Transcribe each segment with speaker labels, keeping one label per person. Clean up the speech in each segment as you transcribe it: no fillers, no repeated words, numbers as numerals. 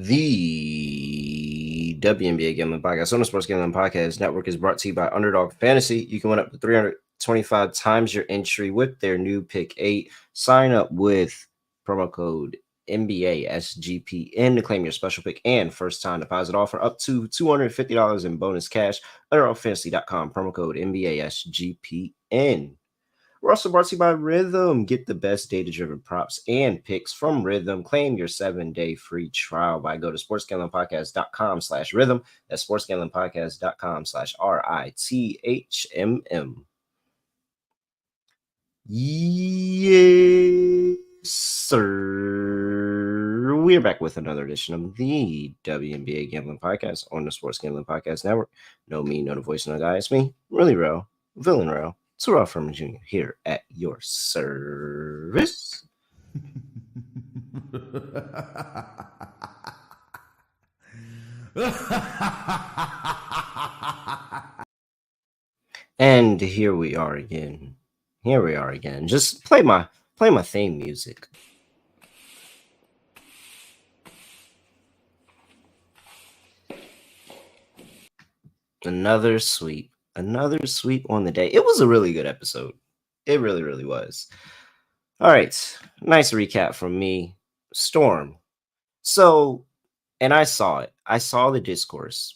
Speaker 1: The WNBA Gambling Podcast on the Sports Gambling Podcast Network is brought to you by Underdog Fantasy. You can win up to 325 times your entry with their new Pick 8. Sign up with promo code NBA SGPN to claim your special pick and first-time deposit offer up to $250 in bonus cash. UnderddogFantasy.com, promo code NBA SGPN. We're also brought to you by Rhythm. Get the best data-driven props and picks from Rhythm. Claim your 7-day free trial by go to sportsgamblingpodcast.com/rhythm. That's sportsgamblingpodcast.com/RITHMM. Yes, sir. We're back with another edition of the WNBA Gambling Podcast on the Sports Gambling Podcast Network. No me, no the voice, no guy. It's me, really real, villain real. Terrell Furman Jr. here at your service. And here we are again. Just play my theme music. Another sweep on the day. It was a really good episode. It really, really was. All right. Nice recap from me. Storm. So, and I saw it. I saw the discourse.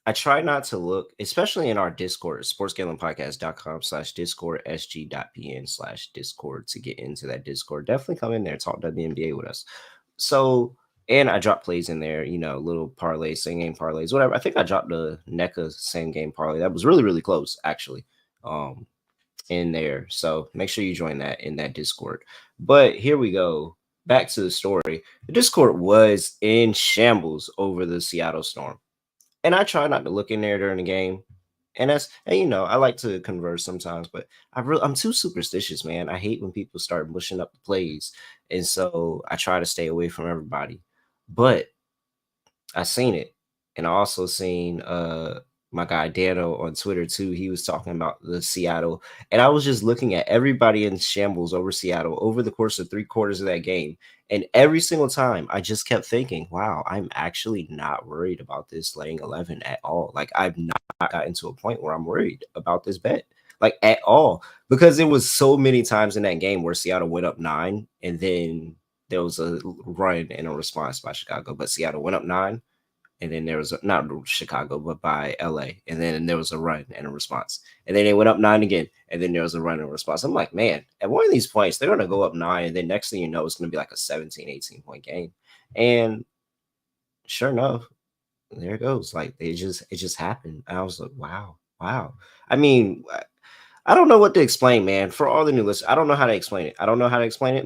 Speaker 1: I try not to look, especially in our Discord, sportsgamblingpodcast.com/Discord, sg.pn/Discord to get into that Discord. Definitely come in there, talk WNBA with us. So, and I dropped plays in there, little parlays, same game parlays, whatever. I think I dropped the NECA same game parlay. That was really, really close, actually, in there. So make sure you join that in that Discord. But here we go. Back to the story. The Discord was in shambles over the Seattle Storm. And I try not to look in there during the game. And I like to converse sometimes, but I'm too superstitious, man. I hate when people start mushing up the plays. And so I try to stay away from everybody. But I seen it. And I also seen my guy Dano on Twitter too. He was talking about the Seattle. And I was just looking at everybody in shambles over Seattle over the course of 3 quarters of that game. And every single time I just kept thinking, wow, I'm actually not worried about this laying 11 at all. Like, I've not gotten to a point where I'm worried about this bet, like, at all, because it was so many times in that game where Seattle went up 9 and then there was a run and a response by Chicago, but Seattle went up 9. And then there was not Chicago, but by LA. And then there was a run and a response. And then they went up 9 again. And then there was a run and a response. I'm like, man, at one of these points, they're going to go up 9. And then next thing you know, it's going to be like a 17, 18-point game. And sure enough, there it goes. Like, it just happened. I was like, wow. I mean, I don't know what to explain, man. For all the new listeners, I don't know how to explain it.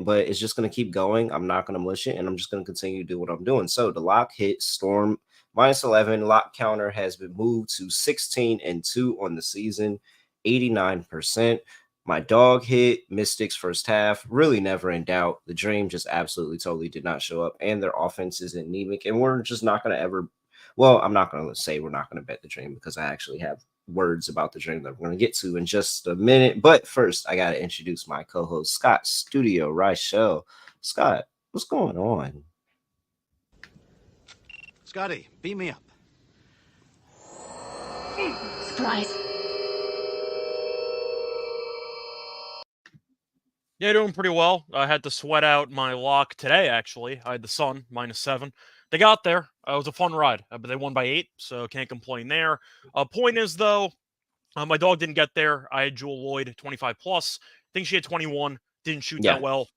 Speaker 1: But it's just going to keep going. I'm not going to mush it. And I'm just going to continue to do what I'm doing. So the lock hit Storm. -11 lock counter has been moved to 16-2 on the season, 89%. My dog hit Mystics first half, really never in doubt. The dream just absolutely totally did not show up, and their offense is anemic, and we're just not going to ever. Well, I'm not going to say we're not going to bet the dream because I actually have words about the dream that we're going to get to in just a minute. But first, I got to introduce my co-host, Scott Studio Reichel. Scott, what's going on?
Speaker 2: Scotty, beat me up.
Speaker 3: Surprise.
Speaker 4: Yeah, doing pretty well. I had to sweat out my lock today, actually. I had the Sun, -7. They got there. It was a fun ride, but they won by 8, so can't complain there. Point is, though, my dog didn't get there. I had Jewel Lloyd, 25+. I think she had 21. Didn't shoot that well.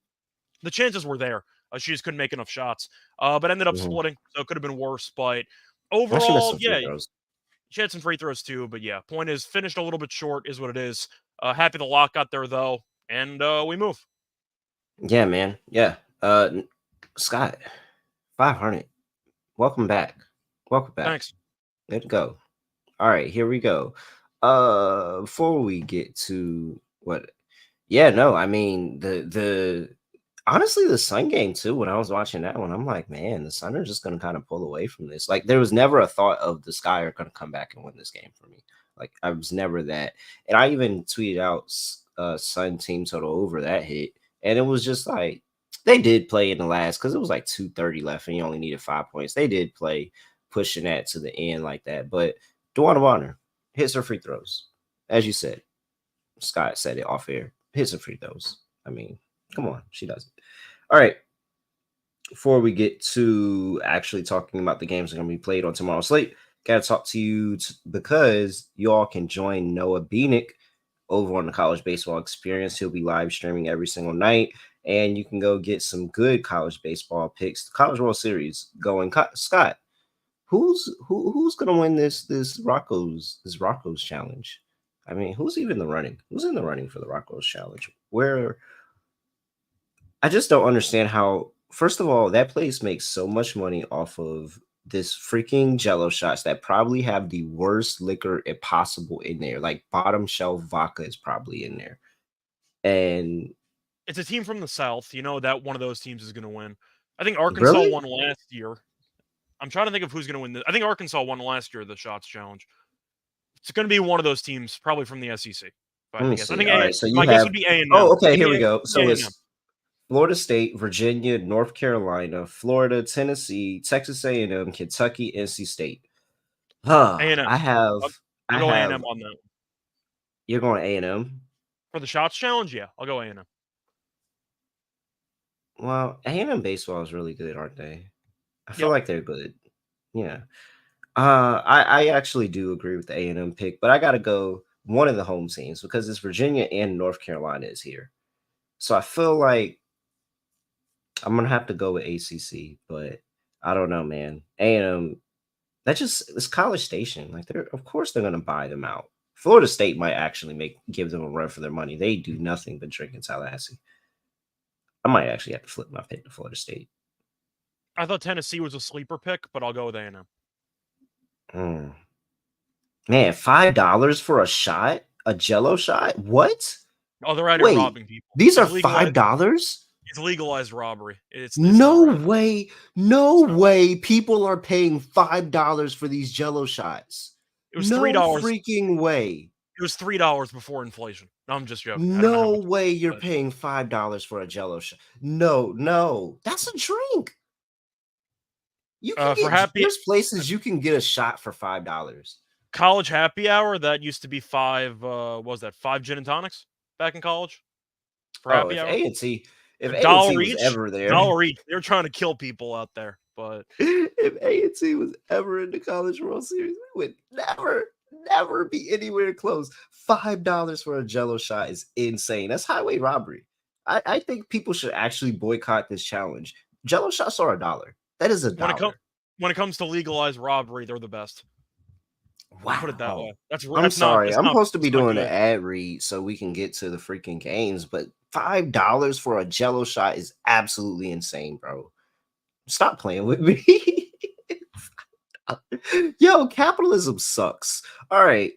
Speaker 4: The chances were there. She just couldn't make enough shots, but ended up splitting, so it could have been worse. But overall, yeah, she had some free throws too. But yeah, point is, finished a little bit short is what it is. Happy the lock got there, though, and we move.
Speaker 1: Yeah, man. Yeah. Scott, 500. Welcome back.
Speaker 4: Thanks.
Speaker 1: Good to go. All right, here we go. Before we get to what, I mean, honestly, the Sun game too, when I was watching that one, I'm like, man, the Sun are just going to kind of pull away from this. Like, there was never a thought of the Sky are going to come back and win this game for me. Like, I was never that. And I even tweeted out Sun team total over that hit. And it was just like, They did play in the last because it was like 2:30 left and you only needed 5 points. They did play pushing that to the end like that. But DeWanna Bonner hits her free throws. As you said, Scott said it off air. Hits her free throws. I mean, come on, she does it. All right. Before we get to actually talking about the games that are going to be played on tomorrow's slate, got to talk to you because you all can join Noah Beanick over on the College Baseball Experience. He'll be live streaming every single night, and you can go get some good college baseball picks. The College World Series going. Scott, who's going to win this Rocco's challenge? I mean, who's even in the running? Who's in the running for the Rocco's challenge? Where I just don't understand how. First of all, that place makes so much money off of this freaking Jello shots that probably have the worst liquor possible in there. Like bottom shelf vodka is probably in there, and
Speaker 4: It's a team from the South. You know that one of those teams is going to win. I think Arkansas
Speaker 1: really,
Speaker 4: won last year. I'm trying to think of who's going to win this. I think Arkansas won last year, the Shots Challenge. It's going to be one of those teams, probably from the SEC.
Speaker 1: let me
Speaker 4: I
Speaker 1: see.
Speaker 4: think
Speaker 1: All right, so you
Speaker 4: my guess
Speaker 1: have.
Speaker 4: would be A&M.
Speaker 1: Oh, okay,
Speaker 4: Give
Speaker 1: here
Speaker 4: me
Speaker 1: we go. So
Speaker 4: A&M.
Speaker 1: it's Florida State, Virginia, North Carolina, Florida, Tennessee, Texas A&M, Kentucky, NC State.
Speaker 4: A&M.
Speaker 1: I have.
Speaker 4: I'll go A&M on that.
Speaker 1: You're going A&M.
Speaker 4: For the Shots Challenge, yeah, I'll go A&M.
Speaker 1: Well, A&M baseball is really good, aren't they? I feel like they're good. Yeah. I actually do agree with the A&M pick, but I got to go one of the home teams because it's Virginia and North Carolina is here. So I feel like I'm going to have to go with ACC, but I don't know, man. A&M, it's College Station. Like of course they're going to buy them out. Florida State might actually give them a run for their money. They do nothing but drink in Tallahassee. I might actually have to flip my pick to Florida State.
Speaker 4: I thought Tennessee was a sleeper pick, but I'll go with A&M.
Speaker 1: Man, $5 for a shot? A Jello shot? What?
Speaker 4: Oh, they're out here robbing people.
Speaker 1: These are $5?
Speaker 4: It's legalized robbery. It's
Speaker 1: no way. No way people are paying $5 for these Jello shots.
Speaker 4: It was
Speaker 1: $3.
Speaker 4: No
Speaker 1: freaking way.
Speaker 4: It was $3 before inflation. No, I'm just joking.
Speaker 1: No way you're paying $5 for a Jello shot. No. That's a drink. You can there's places you can get a shot for $5.
Speaker 4: College happy hour, that used to be $5. What was that? 5 gin and tonics back in college? For happy hour?
Speaker 1: If A&T was ever there.
Speaker 4: $1 each. They're trying to kill people out there. But
Speaker 1: if A&T was ever in the College World Series, we would never be anywhere close. $5 for a Jello shot is insane. That's highway robbery. I think people should actually boycott this challenge. Jello shots are $1. That is $1.
Speaker 4: When it comes to legalized robbery, they're the best.
Speaker 1: Wow.
Speaker 4: Put it that way.
Speaker 1: I'm sorry. I'm supposed to be doing an ad read so we can get to the freaking games, but $5 for a Jello shot is absolutely insane, bro. Stop playing with me. Yo, capitalism sucks. All right.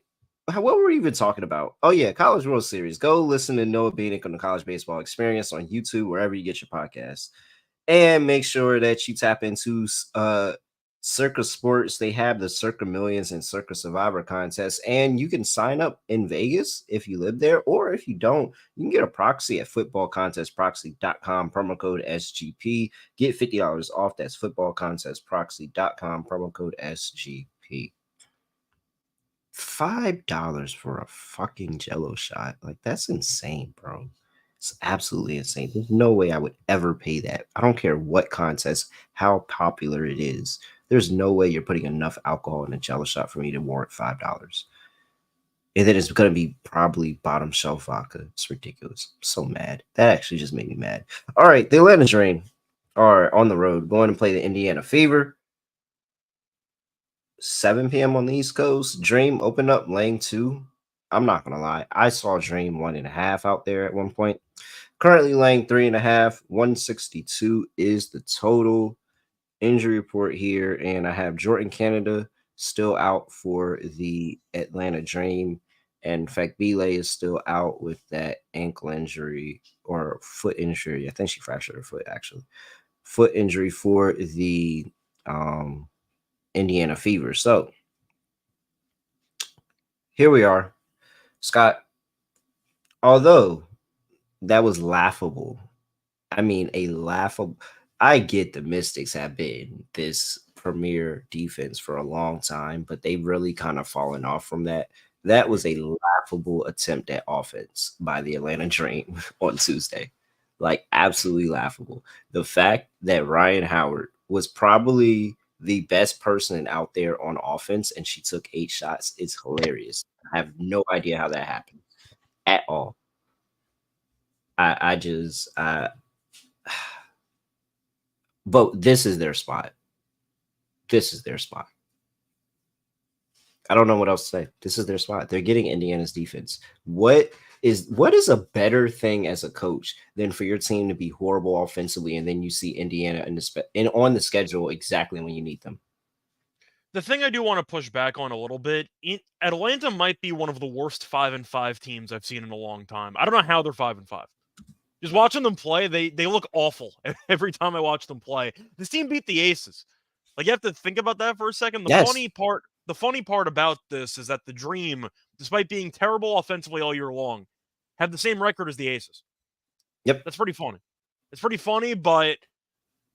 Speaker 1: What were we even talking about? Oh, yeah, College World Series. Go listen to Noah Beanick on the College Baseball Experience on YouTube, wherever you get your podcasts. And make sure that you tap into Circa Sports. They have the Circa Millions and Circa Survivor contests, and you can sign up in Vegas if you live there, or if you don't, you can get a proxy at footballcontestproxy.com, promo code SGP. Get $50 off. That's footballcontestproxy.com, promo code SGP. $5 for a fucking Jello shot. Like, that's insane, bro. It's absolutely insane. There's no way I would ever pay that. I don't care what contest, how popular it is. There's no way you're putting enough alcohol in a Jello shot for me to warrant $5. And then it's going to be probably bottom shelf vodka. It's ridiculous. I'm so mad. That actually just made me mad. All right, the Atlanta Dream are on the road going to play the Indiana Fever. 7 p.m. on the East Coast. Dream opened up lane 2. I'm not going to lie. I saw Dream 1.5 out there at one point. Currently laying 3.5. 162 is the total. Injury report here. And I have Jordan Canada still out for the Atlanta Dream. And in fact, Belay is still out with that ankle injury or foot injury. I think she fractured her foot, actually. Foot injury for the Indiana Fever. So here we are. Scott, although that was laughable I mean, a laughable. I get the Mystics have been this premier defense for a long time, but they really kind of fallen off from that. That
Speaker 4: Mhm.
Speaker 1: was a laughable attempt at offense by the Atlanta Dream on Tuesday. Like, absolutely laughable. The fact that Ryan Howard was probably the best person out there on offense and she took 8 shots is hilarious. I have no idea how that happened at all. I just, but this is their spot. This is their spot. I don't know what else to say. This is their spot. They're getting Indiana's defense. What is a better thing as a coach than for your team to be horrible offensively and then you see Indiana on the schedule exactly when you need them?
Speaker 4: The thing I do want to push back on a little bit, Atlanta might be one of the worst 5-5 teams I've seen in a long time. I don't know how they're 5-5. Just watching them play, they look awful every time I watch them play. This team beat the Aces. Like, you have to think about that for a second.
Speaker 1: Yes.
Speaker 4: The funny part about this is that the Dream, despite being terrible offensively all year long, have the same record as the Aces.
Speaker 1: Yep.
Speaker 4: That's pretty funny. It's pretty funny, but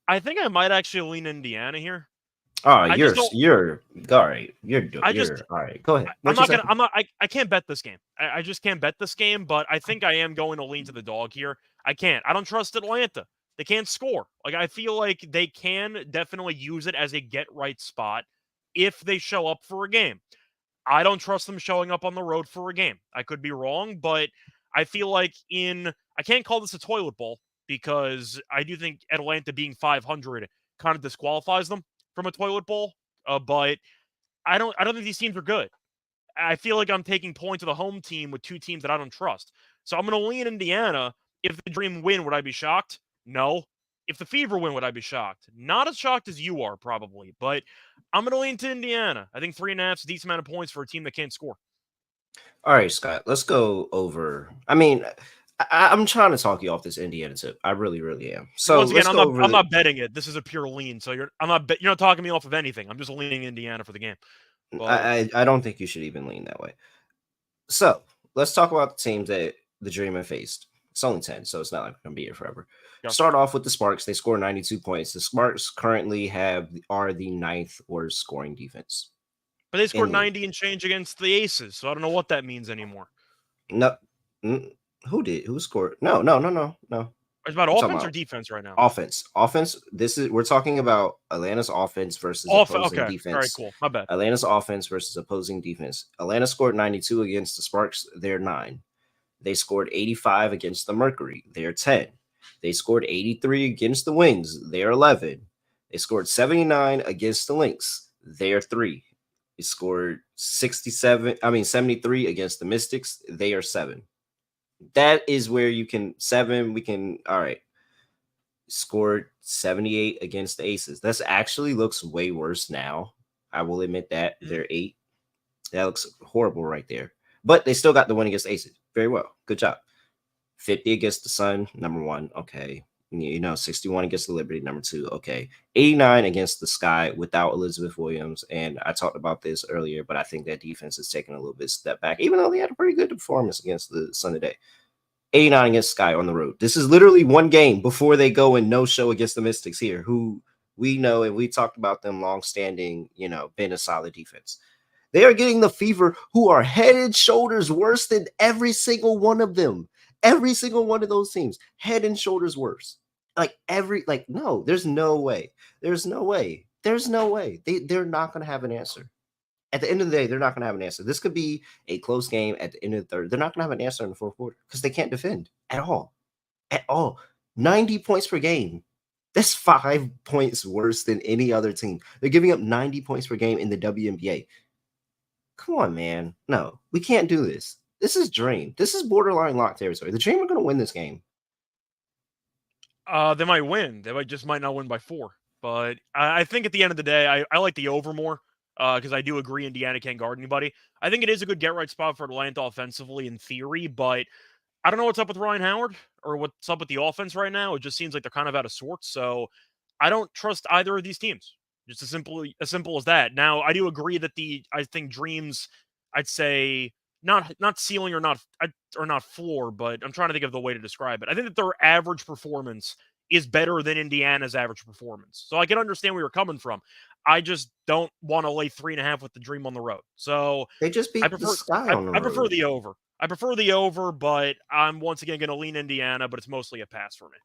Speaker 4: I think I might actually lean Indiana here.
Speaker 1: Oh,
Speaker 4: I just don't.
Speaker 1: you're all right.
Speaker 4: I just
Speaker 1: You're all right. Go ahead.
Speaker 4: I'm
Speaker 1: What you
Speaker 4: not
Speaker 1: say?
Speaker 4: gonna. I can't bet this game. I just can't bet this game. But I think I am going to lean to the dog here. I can't. I don't trust Atlanta. They can't score. Like, I feel like they can definitely use it as a get right spot if they show up for a game. I don't trust them showing up on the road for a game. I could be wrong, but I feel like I can't call this a toilet bowl because I do think Atlanta being 500 kind of disqualifies them from a toilet bowl. But I don't think these teams are good. I feel like I'm taking points of the home team with two teams that I don't trust. So I'm going to lean Indiana. If the Dream win, would I be shocked? No. If the Fever win, would I be shocked? Not as shocked as you are, probably. But I'm going to lean to Indiana. I think 3.5 is a decent amount of points for a team that can't score.
Speaker 1: All right, Scott. Let's go over. I mean, I'm trying to talk you off this Indiana tip. I really, really am. So
Speaker 4: Once again,
Speaker 1: let's
Speaker 4: I'm
Speaker 1: go
Speaker 4: not
Speaker 1: over
Speaker 4: I'm
Speaker 1: the.
Speaker 4: not betting it. This is a pure lean. So you're not talking me off of anything. I'm just leaning Indiana for the game. But
Speaker 1: I don't think you should even lean that way. So let's talk about the teams that the Dream have faced. It's only 10, so it's not like we're gonna be here forever.
Speaker 4: yeah.
Speaker 1: Start off with the Sparks. They score 92 points. The Sparks currently are the ninth worst scoring defense
Speaker 4: But they
Speaker 1: in
Speaker 4: scored
Speaker 1: the league.
Speaker 4: 90 and change against the Aces, so I don't know what that means anymore.
Speaker 1: No, who did? Who scored? No, no, no, no, no.
Speaker 4: It's about
Speaker 1: I'm talking
Speaker 4: offense or
Speaker 1: about
Speaker 4: defense right now.
Speaker 1: offense. Offense. We're talking about Atlanta's offense versus opposing
Speaker 4: Okay. All right.
Speaker 1: defense.
Speaker 4: Cool. My bad.
Speaker 1: Atlanta's offense versus opposing defense. Atlanta scored 92 against the Sparks. They're 9. They scored 85 against the Mercury. They're 10. They scored 83 against the Wings. They're 11. They scored 79 against the Lynx. They're 3. They scored 73 against the Mystics. They are 7. That is where you can 7. We can all right. Scored 78 against the Aces. This actually looks way worse now. I will admit that. They're 8. That looks horrible right there. But they still got the win against the Aces. Very well. Good job. 50 against the Sun, number 1. Okay. 61 against the Liberty, number 2. Okay. 89 against the Sky without Elizabeth Williams. And I talked about this earlier, but I think that defense is taking a little bit step back, even though they had a pretty good performance against the Sun today. 89 against Sky on the road. This is literally one game before they go and no show against the Mystics here, who we know and we talked about them long-standing, been a solid defense. They are getting the Fever, who are head and shoulders worse than every single one of them. Every single one of those teams, head and shoulders worse. No, there's no way. There's no way. There's no way. They're not going to have an answer. At the end of the day, they're not going to have an answer. This could be a close game at the end of the third. They're not going to have an answer in the fourth quarter because they can't defend at all. At all. 90 points per game. That's 5 points worse than any other team. They're giving up 90 points per game in the WNBA. Come on, man. No, we can't do this. This is Dream. This is borderline lock territory. The Dream are going to win this game.
Speaker 4: They might win. They might not win by 4. But I think at the end of the day, I like the over more because I do agree Indiana can't guard anybody. I think it is a good get right spot for Atlanta offensively in theory, but I don't know what's up with Ryan Howard or what's up with the offense right now. It just seems like they're kind of out of sorts. So I don't trust either of these teams. Just as simple as that. Now, I do agree that I think Dreams, I'd say not ceiling or not floor, but I'm trying to think of the way to describe it. I think that their average performance is better than Indiana's average performance. So I can understand where you're coming from. I just don't want to lay 3.5 with the Dream on the road. So
Speaker 1: They just
Speaker 4: I
Speaker 1: beat the
Speaker 4: prefer
Speaker 1: Sky
Speaker 4: I,
Speaker 1: on the
Speaker 4: I prefer
Speaker 1: road.
Speaker 4: the over. I prefer the over, but I'm once again going to lean Indiana, but it's mostly a pass for me.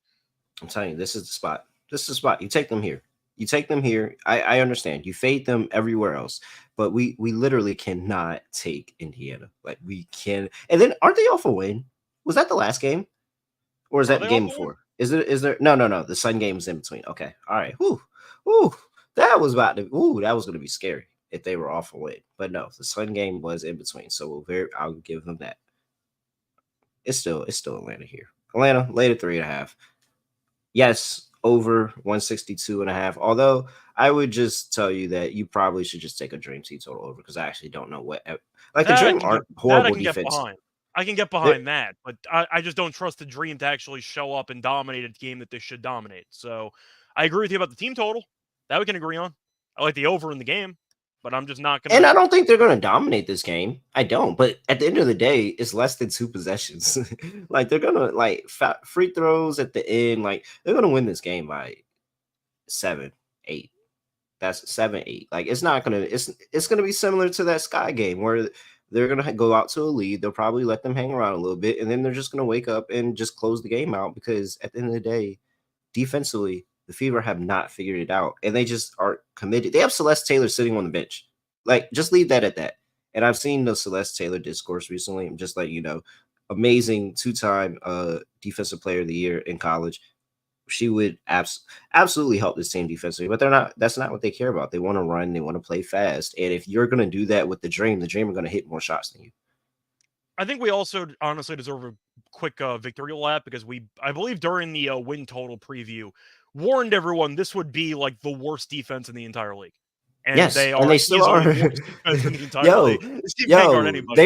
Speaker 1: I'm telling you, this is the spot. This is the spot. You take them here. You take them here. I understand. You fade them everywhere else, but we literally cannot take Indiana. Like we can. And then aren't they off a win? Was that the last game, or is
Speaker 4: Are
Speaker 1: that the
Speaker 4: they off
Speaker 1: game
Speaker 4: a win?
Speaker 1: before? Is there? No. The Sun game's in between. Okay. All right. Whoo. That was about to. Ooh, that was going to be scary if they were off a win. But no, the Sun game was in between. So I'll give them that. It's still Atlanta here. Atlanta later 3.5. Yes, over 162.5. Although I would just tell you that you probably should just take a Dream Team total over because I actually don't know what like the
Speaker 4: That I
Speaker 1: Dream
Speaker 4: can get
Speaker 1: aren't horrible
Speaker 4: get
Speaker 1: defense.
Speaker 4: behind. I can get
Speaker 1: They're,
Speaker 4: behind that, but I just don't trust the Dream to actually show up and dominate a game that they should dominate. So I agree with you about the team total. That we can agree on. I like the over in the game, but I'm just not
Speaker 1: and
Speaker 4: gonna.
Speaker 1: I don't think they're gonna dominate this game. I don't, but at the end of the day, it's less than 2 possessions. Like they're gonna like free throws at the end, like they're gonna win this game by 7, 8. That's 7, 8. Like it's not gonna it's gonna be similar to that Sky game where they're gonna go out to a lead. They'll probably let them hang around a little bit, and then they're just gonna wake up and just close the game out because at the end of the day, defensively, the Fever have not figured it out, and they just aren't committed. They have Celeste Taylor sitting on the bench. Like just leave that at that. And I've seen the Celeste Taylor discourse recently. I'm just like amazing 2-time defensive player of the year in college. She would absolutely help this team defensively, but they're not. That's not what they care about. They want to run. They want to play fast. And if you're going to do that with the Dream are going to hit more shots than you.
Speaker 4: I think we also honestly deserve a quick victory lap because I believe during the win total preview, warned everyone this would be like the worst defense in the entire league. And
Speaker 1: Yes,
Speaker 4: they
Speaker 1: and
Speaker 4: are
Speaker 1: they still
Speaker 4: easily
Speaker 1: are.
Speaker 4: the worst defense in the entire
Speaker 1: yo,
Speaker 4: league. This team can't guard
Speaker 1: yo,
Speaker 4: anybody.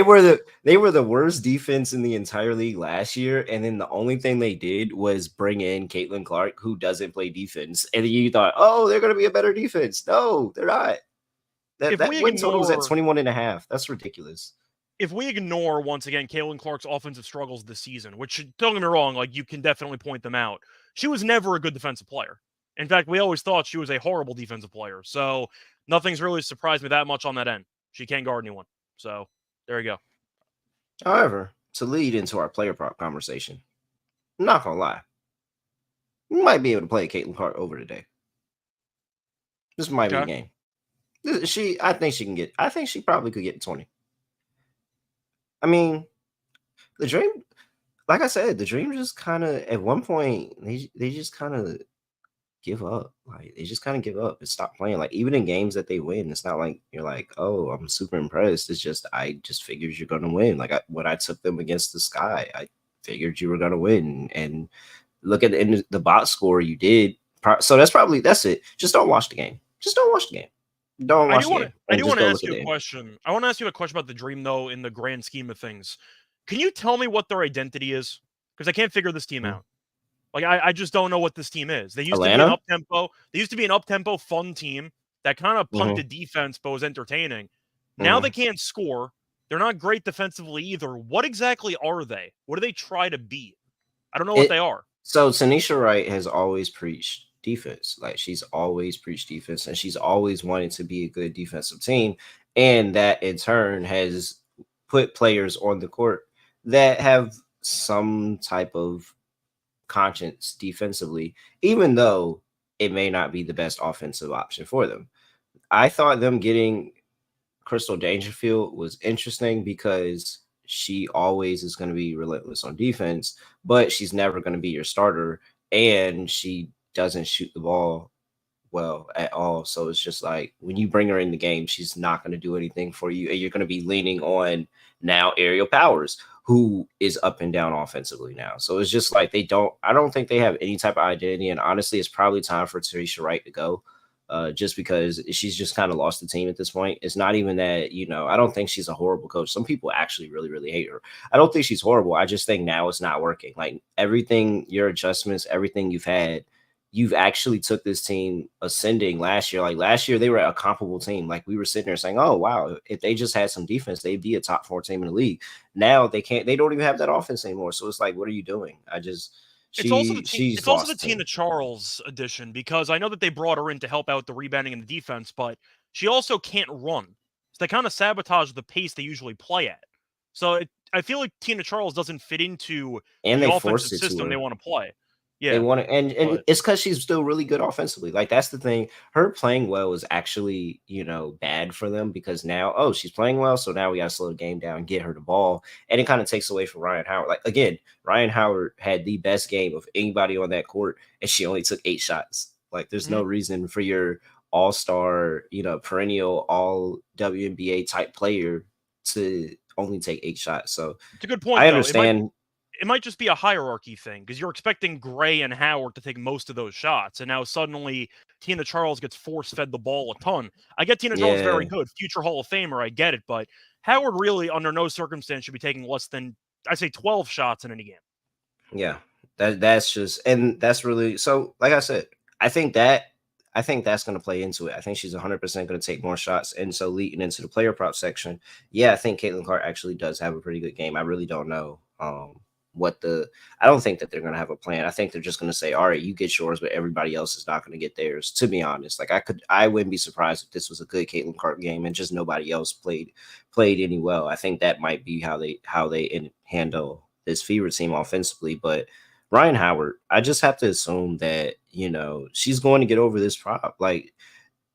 Speaker 1: they were the worst defense in the entire league last year, and then the only thing they did was bring in Caitlin Clark, who doesn't play defense. And you thought, oh, they're going to be a better defense. No, they're not.
Speaker 4: If
Speaker 1: That
Speaker 4: we
Speaker 1: win total was at
Speaker 4: ignore
Speaker 1: 21.5. That's ridiculous.
Speaker 4: if we ignore once again Caitlin Clark's offensive struggles this season, which don't get me wrong, like you can definitely point them out, she was never a good defensive player. In fact, we always thought she was a horrible defensive player. So nothing's really surprised me that much on that end. She can't guard anyone. So there you go.
Speaker 1: However, to lead into our player prop conversation, I'm not gonna lie, we might be able to play Caitlin Clark over today. This might be the game. I think she can get. I think she probably could get 20. I mean, the Dream, like I said, the Dream just kind of at one point they just kind of give up. Like they just kind of give up and stop playing. Like even in games that they win, it's not like you're like, oh, I'm super impressed. It's just I just figured you're gonna win. Like when I took them against the Sky, I figured you were gonna win. And look at the box score you did. So that's it. Just don't watch the game. Just don't watch the game. Don't watch the game.
Speaker 4: I do want to ask you
Speaker 1: a
Speaker 4: question. I want to ask you a question about the Dream, though, in the grand scheme of things. Can you tell me what their identity is? Because I can't figure this team out. Like I just don't know what this team is. They used to be an up tempo. They used to be an up tempo, fun team that kind of punted defense, but was entertaining. Now they can't score. They're not great defensively either. What exactly are they? What do they try to be? I don't know what they are.
Speaker 1: So Tanisha Wright has always preached defense. Like she's always preached defense, and she's always wanted to be a good defensive team. And that in turn has put players on the court that have some type of conscience defensively, even though it may not be the best offensive option for them. I thought them getting Crystal Dangerfield was interesting because she always is going to be relentless on defense, but she's never going to be your starter, and she doesn't shoot the ball well at all. So it's just like when you bring her in the game, she's not going to do anything for you, and you're going to be leaning on now Aerial Powers, who is up and down offensively now. So it's just like I don't think they have any type of identity, and honestly, it's probably time for Tanisha Wright to go. Just because she's just kind of lost the team at this point. It's not even that, I don't think she's a horrible coach. Some people actually really, really hate her. I don't think she's horrible. I just think now it's not working. Like everything, your adjustments, everything you've had you've actually took this team ascending last year. Like last year, they were a comparable team. Like we were sitting there saying, "Oh wow, if they just had some defense, they'd be a top 4 team in the league." Now they can't. They don't even have that offense anymore. So it's like, what are you doing? She's
Speaker 4: It's also the
Speaker 1: lost the
Speaker 4: Tina
Speaker 1: team.
Speaker 4: Charles edition, because I know that they brought her in to help out the rebounding and the defense, but she also can't run. So they kind of sabotage the pace they usually play at. So I feel like Tina Charles doesn't fit into
Speaker 1: And
Speaker 4: the
Speaker 1: they
Speaker 4: offensive
Speaker 1: forced it to
Speaker 4: system they
Speaker 1: her.
Speaker 4: want to play.
Speaker 1: They
Speaker 4: Yeah,
Speaker 1: want to, and
Speaker 4: but
Speaker 1: it's because she's still really good offensively. Like that's the thing. Her playing well is actually, bad for them because now, oh, she's playing well, so now we got to slow the game down, and get her the ball, and it kind of takes away from Ryan Howard. Like again, Ryan Howard had the best game of anybody on that court, and she only took 8 shots. Like there's no
Speaker 4: mhm.
Speaker 1: reason for your all-star, perennial all WNBA type player to only take 8 shots. So
Speaker 4: It's a good point
Speaker 1: I
Speaker 4: though.
Speaker 1: understand.
Speaker 4: It might just be a hierarchy thing, because you're expecting Gray and Howard to take most of those shots, and now suddenly Tina Charles gets force fed the ball a ton. I get Tina Charles very
Speaker 1: Yeah.
Speaker 4: good, future Hall of Famer, I get it, but Howard really, under no circumstance, should be taking less than, I say, 12 shots in any game.
Speaker 1: Yeah, that's just, and that's really, so like I said, I think that's going to play into it. I think she's 100% going to take more shots, and so leading into the player prop section, yeah, I think Caitlin Clark actually does have a pretty good game. I really don't know what the I don't think that they're going to have a plan. I think they're just going to say, all right, you get yours, but everybody else is not going to get theirs. To be honest, like I wouldn't be surprised if this was a good Caitlin Clark game and just nobody else played any well. I think that might be how they handle this Fever team offensively. But Ryan Howard, I just have to assume that, she's going to get over this prop. Like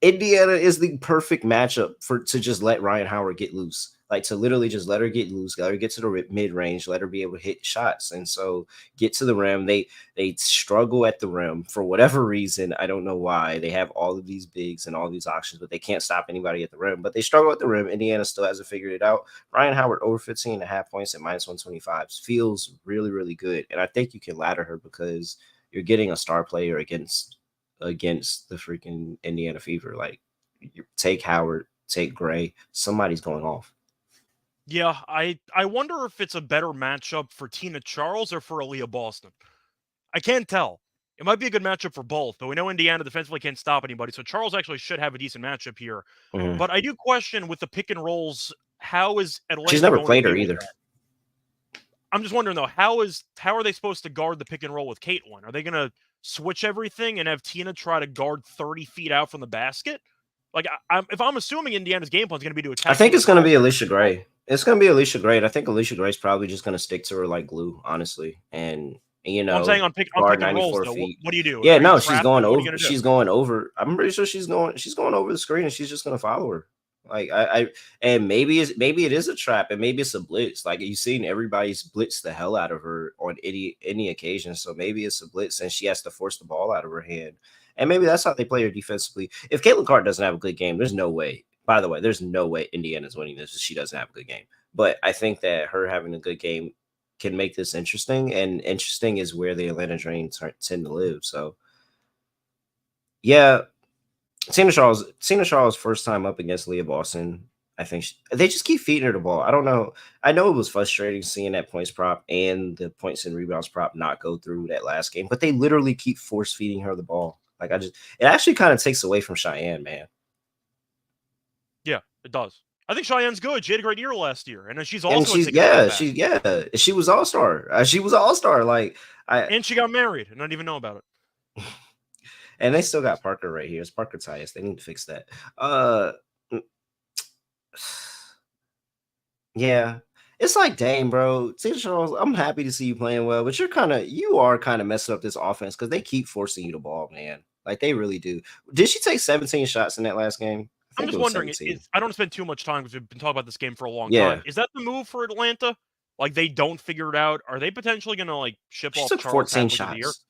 Speaker 1: Indiana is the perfect matchup to just let Ryan Howard get loose. Like to literally just let her get loose, let her get to the mid range, let her be able to hit shots, and so get to the rim. They struggle at the rim for whatever reason. I don't know why. They have all of these bigs and all these options, but they can't stop anybody at the rim. But they struggle at the rim. Indiana still hasn't figured it out. Ryan Howard over 15.5 points at -125 feels really, really good. And I think you can ladder her because you're getting a star player against the freaking Indiana Fever. Like, you take Howard, take Gray, somebody's going off.
Speaker 4: Yeah, I wonder if it's a better matchup for Tina Charles or for Aaliyah Boston. I can't tell. It might be a good matchup for both, but we know Indiana defensively can't stop anybody, so Charles actually should have a decent matchup here.
Speaker 1: Mhm.
Speaker 4: But I do question with the pick and rolls, how is
Speaker 1: She's
Speaker 4: Atlanta
Speaker 1: never
Speaker 4: going to
Speaker 1: played her
Speaker 4: deal with
Speaker 1: either.
Speaker 4: that? I'm just wondering though, how are they supposed to guard the pick and roll with Caitlin? Are they going to switch everything and have Tina try to guard 30 feet out from the basket? Like, if I'm assuming Indiana's game plan is going to be to
Speaker 1: I
Speaker 4: attack
Speaker 1: think
Speaker 4: Tina
Speaker 1: it's going to
Speaker 4: Charles
Speaker 1: be
Speaker 4: with the pick
Speaker 1: Alicia
Speaker 4: and roll.
Speaker 1: Gray. It's going to be Alicia Gray. And I think Alicia Gray's probably just going to stick to her like glue, honestly. And,
Speaker 4: Well, I'm saying on
Speaker 1: guard
Speaker 4: pick and rolls
Speaker 1: 94
Speaker 4: though.
Speaker 1: feet.
Speaker 4: What do you do?
Speaker 1: Yeah,
Speaker 4: Are you
Speaker 1: no, she's going
Speaker 4: trapping? What are you
Speaker 1: over.
Speaker 4: going to do?
Speaker 1: She's going over. I'm pretty sure she's going over the screen and she's just going to follow her. Like and maybe it is a trap and maybe it's a blitz. Like you've seen everybody's blitz the hell out of her on any occasion. So maybe it's a blitz and she has to force the ball out of her hand. And maybe that's how they play her defensively. If Caitlin Clark doesn't have a good game, there's no way. By the way, there's no way Indiana's winning this if she doesn't have a good game. But I think that her having a good game can make this interesting. And interesting is where the Atlanta Dream tend to live. So yeah, Tina Charles first time up against Leah Boston. I think they just keep feeding her the ball. I don't know. I know it was frustrating seeing that points prop and the points and rebounds prop not go through that last game, but they literally keep force feeding her the ball. Like it actually kind of takes away from Cheyenne, man.
Speaker 4: Yeah, it does. I think Cheyenne's good. She had a great year last year, and she's
Speaker 1: And
Speaker 4: also taking a step back.
Speaker 1: she was all star. She was all star. Like
Speaker 4: And she got married, and I didn't even know about it.
Speaker 1: and they still got Parker right here. It's Parker Tyus. They need to fix that. Yeah. It's like, dang, bro. Tina Charles, I'm happy to see you playing well, but you are kind of messing up this offense because they keep forcing you the ball, man. Like they really do. Did she take 17 shots in that last game? I
Speaker 4: I'm
Speaker 1: think it
Speaker 4: just
Speaker 1: was
Speaker 4: wondering,
Speaker 1: 17.
Speaker 4: I don't want to spend too much time because we've been talking about this game for a long
Speaker 1: Yeah.
Speaker 4: time. Is that the move for Atlanta? Like, they don't figure it out? Are they potentially going to, like, ship
Speaker 1: She
Speaker 4: off
Speaker 1: took
Speaker 4: Charles
Speaker 1: 14
Speaker 4: halfway through the year?
Speaker 1: shots.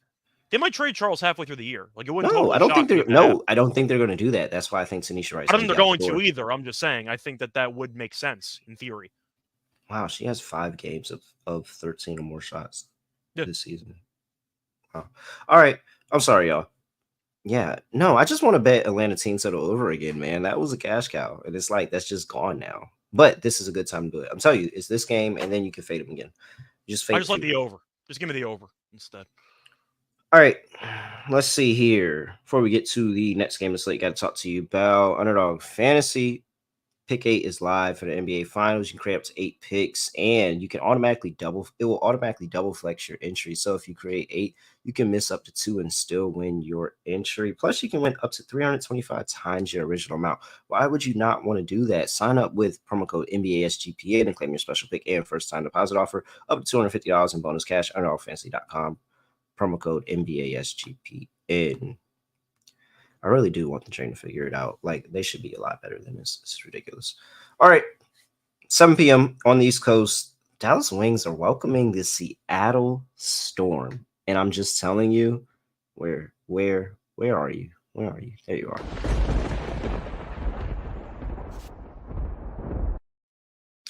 Speaker 4: They might trade Charles halfway through the year. Like, it wouldn't
Speaker 1: No,
Speaker 4: totally
Speaker 1: I don't think
Speaker 4: shock me
Speaker 1: they're
Speaker 4: if that happened.
Speaker 1: I don't think they're gonna do that. That's why I think Tanisha Wright's
Speaker 4: I don't think
Speaker 1: gonna
Speaker 4: they're
Speaker 1: be out
Speaker 4: going
Speaker 1: the
Speaker 4: to
Speaker 1: door.
Speaker 4: either. I'm just saying. I think that would make sense in theory.
Speaker 1: Wow, she has 5 games of 13 or more shots this season. Wow. All right. I'm sorry, y'all. Yeah, no, I just want to bet Atlanta team total over again, man. That was a cash cow, and it's like that's just gone now. But this is a good time to do it. I'm telling you, it's this game, and then you can fade them again. Just fade.
Speaker 4: I just like the over. Just give me the over instead.
Speaker 1: All right, let's see here. Before we get to the next game of the slate, got to talk to you about Underdog Fantasy. Pick 8 is live for the NBA Finals. You can create up to 8 picks, and you can automatically double. It will automatically double flex your entry. So if you create 8, you can miss up to 2 and still win your entry. Plus, you can win up to 325 times your original amount. Why would you not want to do that? Sign up with promo code NBA SGPN and claim your special pick and first time deposit offer up to $250 in bonus cash. UnderdogFantasy.com. Promo code NBA SGPN. I really do want the train to figure it out. Like, they should be a lot better than this. This is ridiculous. All right. 7 p.m. on the East Coast. Dallas Wings are welcoming the Seattle Storm. And I'm just telling you, where are you? Where are you? There you are.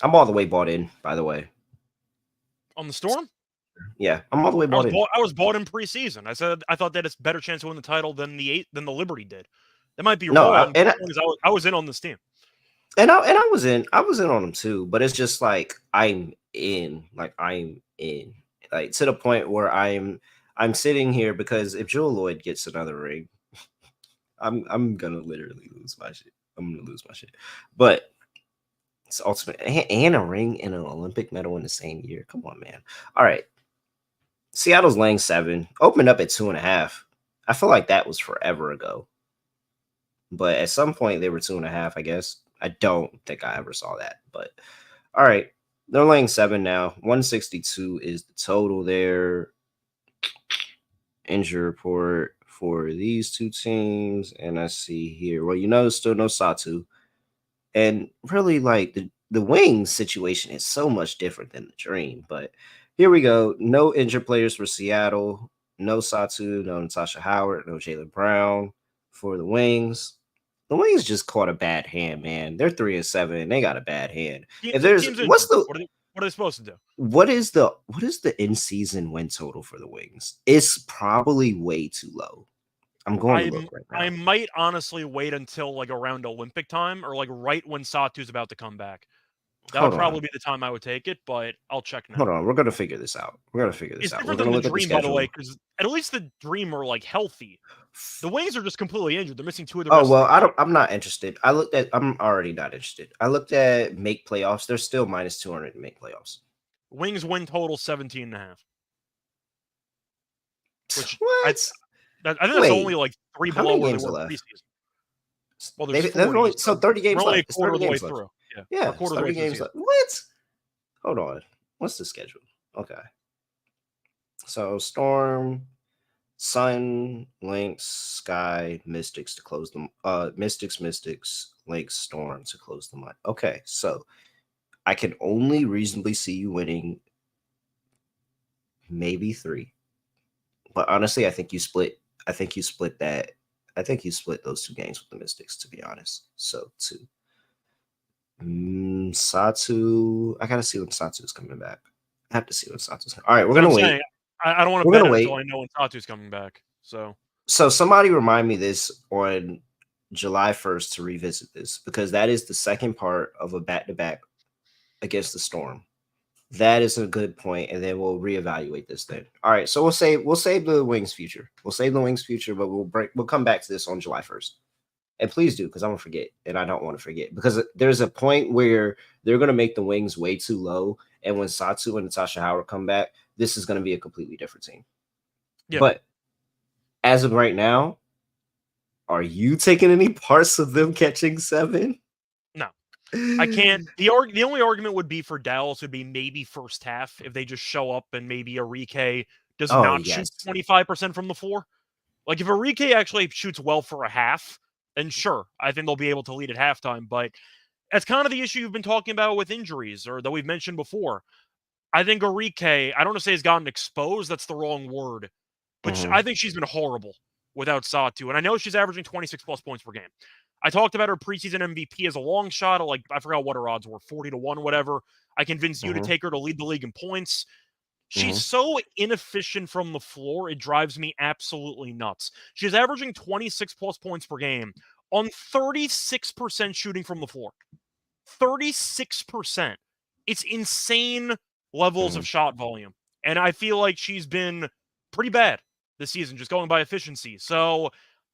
Speaker 1: I'm all the way bought in, by the way.
Speaker 4: On the Storm?
Speaker 1: Yeah, I'm all the way bought in.
Speaker 4: I was bought in preseason. I said I thought they had a better chance to win the title than the Liberty did. That might be wrong. I was in on this team.
Speaker 1: And I was in on them too, but it's just like I'm in like to the point where I'm sitting here because if Joel Lloyd gets another ring, I'm gonna literally lose my shit. I'm gonna lose my shit. But it's ultimate and a ring and an Olympic medal in the same year. Come on, man. All right. Seattle's laying 7, opened up at 2.5. I feel like that was forever ago. But at some point they were 2.5, I guess. I don't think I ever saw that. But all right. They're laying 7 now. 162 is the total there. Injury report for these two teams. And I see here. Well, there's still no Satu. And really, like, the Wings situation is so much different than the Dream. But here we go. No injured players for Seattle. No Satu, no Natasha Howard, no Jaylen Brown for the Wings. The Wings just caught a bad hand, man. They're 3-7, and they got a bad hand. If there's
Speaker 4: what are they supposed to do?
Speaker 1: What is the in-season win total for the Wings? It's probably way too low. I'm going to look right now.
Speaker 4: I might honestly wait until like around Olympic time or like right when Satu's about to come back. That would probably be the time I would take it, but I'll check now.
Speaker 1: Hold on, we're gonna figure this out. It's
Speaker 4: different than the Dream, by the way, because at least the Dream are like healthy. The Wings are just completely injured. They're missing 2 of the rest.
Speaker 1: Oh well, I'm not interested. I'm already not interested. I looked at make playoffs. They're still minus 200 to make playoffs.
Speaker 4: Wings win total 17.5. Which
Speaker 1: what?
Speaker 4: I think that's only like 3 below where they were preseason.
Speaker 1: Well, there's 30 games left.
Speaker 4: Only a quarter of the way through.
Speaker 1: Yeah, quarter 30 games left. What? Hold on. What's the schedule? Okay. So Storm, Sun, Lynx, Sky, Mystics to close them. Mystics, Lynx, Storm to close the month. Okay, so I can only reasonably see you winning maybe 3. But honestly, I think you split that. I think you split those 2 games with the Mystics, to be honest. So 2. Satu. I gotta see when Satu's coming back. I have to see when Satu's coming. All right, we're gonna wait.
Speaker 4: I don't want to bet until I know when Satu's coming back. So
Speaker 1: somebody remind me this on July 1st to revisit this, because that is the second part of a back-to-back against the Storm. That is a good point, and then we'll reevaluate this then. All right, so we'll save the Wings future. We'll save the Wings future, but we'll come back to this on July 1st. And please do, because I'm gonna forget, and I don't want to forget, because there's a point where they're gonna make the Wings way too low, and when Satu and Natasha Howard come back, this is gonna be a completely different team. Yeah. But as of right now, are you taking any parts of them catching 7?
Speaker 4: No, I can't. The only argument would be for Dallas would be maybe first half if they just show up and maybe Enrique does not shoot 25% from the floor. Like if Enrique actually shoots well for a half, then sure, I think they'll be able to lead at halftime. But that's kind of the issue you've been talking about with injuries, or that we've mentioned before. I think Enrique, I don't want to say has gotten exposed. That's the wrong word. But I think she's been horrible without Satu. And I know she's averaging 26-plus points per game. I talked about her preseason MVP as a long shot. Like, I forgot what her odds were, 40-1, whatever. I convinced you to take her to lead the league in points. She's so inefficient from the floor, it drives me absolutely nuts. She's averaging 26-plus points per game on 36% shooting from the floor. 36%. It's insane levels of shot volume. And I feel like she's been pretty bad this season, just going by efficiency. So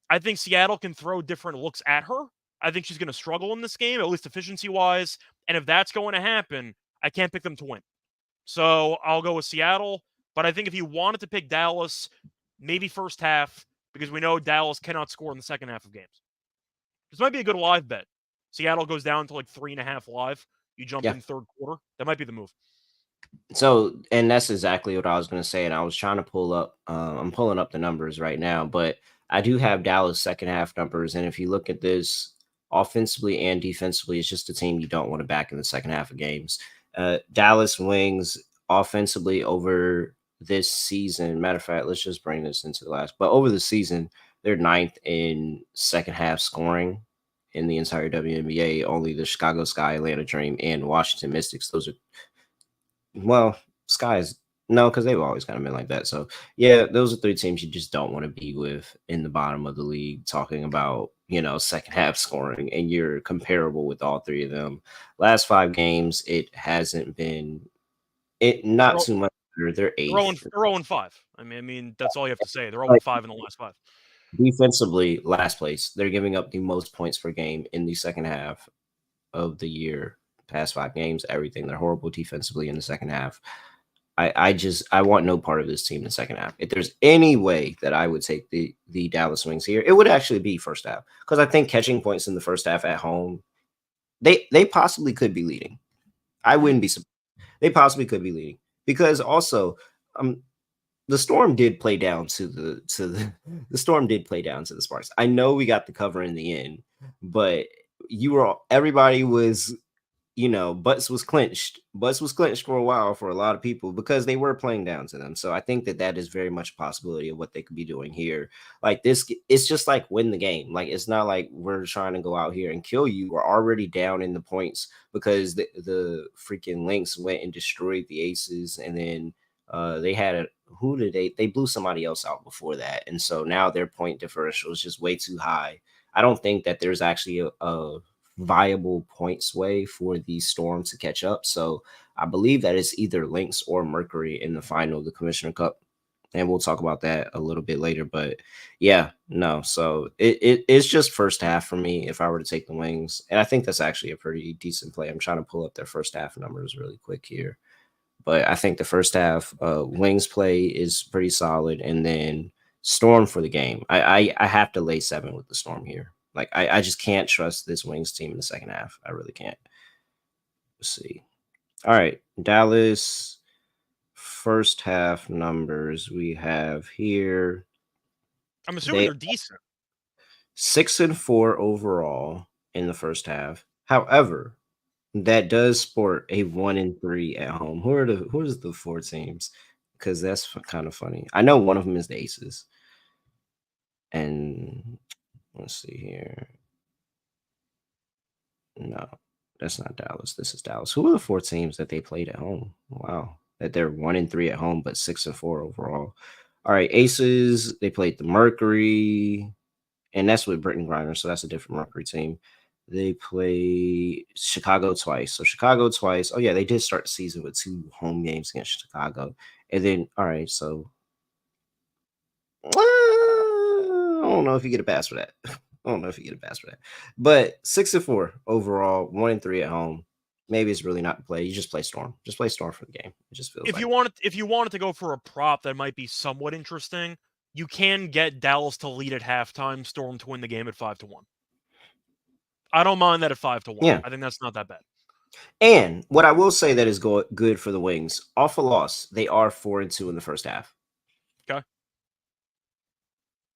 Speaker 4: I think Seattle can throw different looks at her. I think she's going to struggle in this game, at least efficiency-wise. And if that's going to happen, I can't pick them to win. So I'll go with Seattle. But I think if you wanted to pick Dallas, maybe first half, because we know Dallas cannot score in the second half of games. This might be a good live bet. Seattle goes down to like 3.5 live. You jump in third quarter. That might be the move.
Speaker 1: So, and that's exactly what I was going to say. And I was trying to pull up, I'm pulling up the numbers right now, but I do have Dallas second half numbers. And if you look at this offensively and defensively, it's just a team you don't want to back in the second half of games. Dallas Wings offensively over this season. Matter of fact, let's just bring this into the last, but over the season, they're ninth in second half scoring in the entire WNBA. Only the Chicago Sky, Atlanta Dream, and Washington Mystics. Those are, well, Sky's no, because they've always kind of been like that. So yeah, those are three teams you just don't want to be with in the bottom of the league, talking about, second half scoring, and you're comparable with all three of them. Last 5 games, it hasn't been not too much better. They're eighth.
Speaker 4: They're 0-5. I mean, that's all you have to say. They're 0-5 in the last 5.
Speaker 1: Defensively, last place. They're giving up the most points per game in the second half of the year. Past 5 games, everything. They're horrible defensively in the second half. I want no part of this team in the second half. If there's any way that I would take the Dallas Wings here, it would actually be first half, because I think catching points in the first half at home, they possibly could be leading. I wouldn't be surprised. They possibly could be leading, because also the Storm did play down to the Storm did play down to the Sparks. I know we got the cover in the end, but everybody was, butts was clenched. Butts was clenched for a while for a lot of people, because they were playing down to them. So I think that is very much a possibility of what they could be doing here. Like this, it's just like win the game. Like, it's not like we're trying to go out here and kill you. We're already down in the points because the freaking Lynx went and destroyed the Aces, and then they had they blew somebody else out before that, and so now their point differential is just way too high. I don't think that there's actually a viable points way for the Storm to catch up. So I believe that it's either Lynx or Mercury in the final of the Commissioner Cup, and we'll talk about that a little bit later. But yeah, no, so it's just first half for me if I were to take the Wings, and I think that's actually a pretty decent play. I'm trying to pull up their first half numbers really quick here, but I think the first half Wings play is pretty solid, and then Storm for the game. I have to lay 7 with the Storm here. Like, I just can't trust this Wings team in the second half. I really can't. Let's see. All right, Dallas first half numbers we have here.
Speaker 4: I'm assuming they're decent.
Speaker 1: 6-4 overall in the first half. However, that does sport a 1-3 at home. Who's the 4 teams? Because that's kind of funny. I know one of them is the Aces. And let's see here. No, that's not Dallas. This is Dallas. Who are the 4 teams that they played at home? Wow. That they're 1-3 at home, but 6-4 overall. All right, Aces, they played the Mercury, and that's with Britton Griner, so that's a different Mercury team. They play Chicago twice. So Chicago twice. Oh, yeah, they did start the season with 2 home games against Chicago. And then, all right, so I don't know if you get a pass for that. But 6-4 overall, 1-3 at home. Maybe it's really not the play. You just play Storm. Just play Storm for the game. It just feels
Speaker 4: if you wanted to go for a prop that might be somewhat interesting, you can get Dallas to lead at halftime, Storm to win the game at 5-1. I don't mind that at 5-1.
Speaker 1: Yeah.
Speaker 4: I think that's not that bad.
Speaker 1: And what I will say that is good for the Wings, off a loss, they are 4-2 in the first half.
Speaker 4: Okay.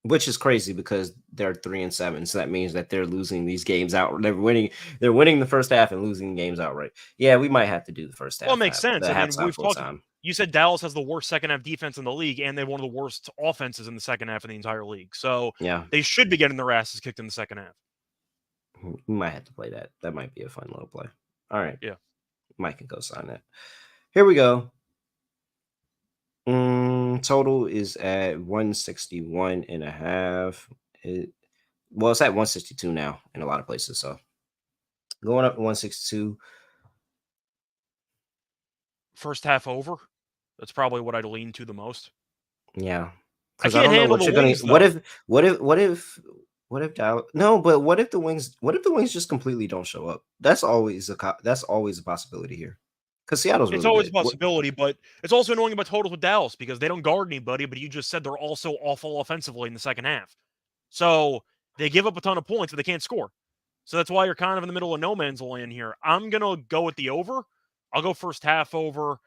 Speaker 1: Which is crazy because they're 3-7. So that means that they're losing these games out. They're winning the first half and losing games outright. Yeah, we might have to do the first half.
Speaker 4: Well, it makes sense. I mean, we've talked.
Speaker 1: Time.
Speaker 4: You said Dallas has the worst second half defense in the league, and they have one of the worst offenses in the second half of the entire league. So
Speaker 1: yeah,
Speaker 4: they should be getting their asses kicked in the second half.
Speaker 1: We might have to play that. That might be a fun little play. All right.
Speaker 4: Yeah.
Speaker 1: Mike can go sign that. Here we go. Total is at 161.5. It's at 162 now in a lot of places. So going up to 162.
Speaker 4: First half over. That's probably what I'd lean to the most.
Speaker 1: Yeah.
Speaker 4: I
Speaker 1: Because I
Speaker 4: can't
Speaker 1: don't know
Speaker 4: handle
Speaker 1: what
Speaker 4: the
Speaker 1: you're gonna.
Speaker 4: wings though.
Speaker 1: What if Dallas? No, but what if the Wings? What if the Wings just completely don't show up? That's always a possibility here. Because Seattle's
Speaker 4: It's
Speaker 1: really
Speaker 4: always a
Speaker 1: good.
Speaker 4: possibility, but it's also annoying about totals with Dallas because they don't guard anybody, but you just said they're also awful offensively in the second half. So they give up a ton of points, but they can't score. So that's why you're kind of in the middle of no man's land here. I'm going to go with the over. I'll go first half over.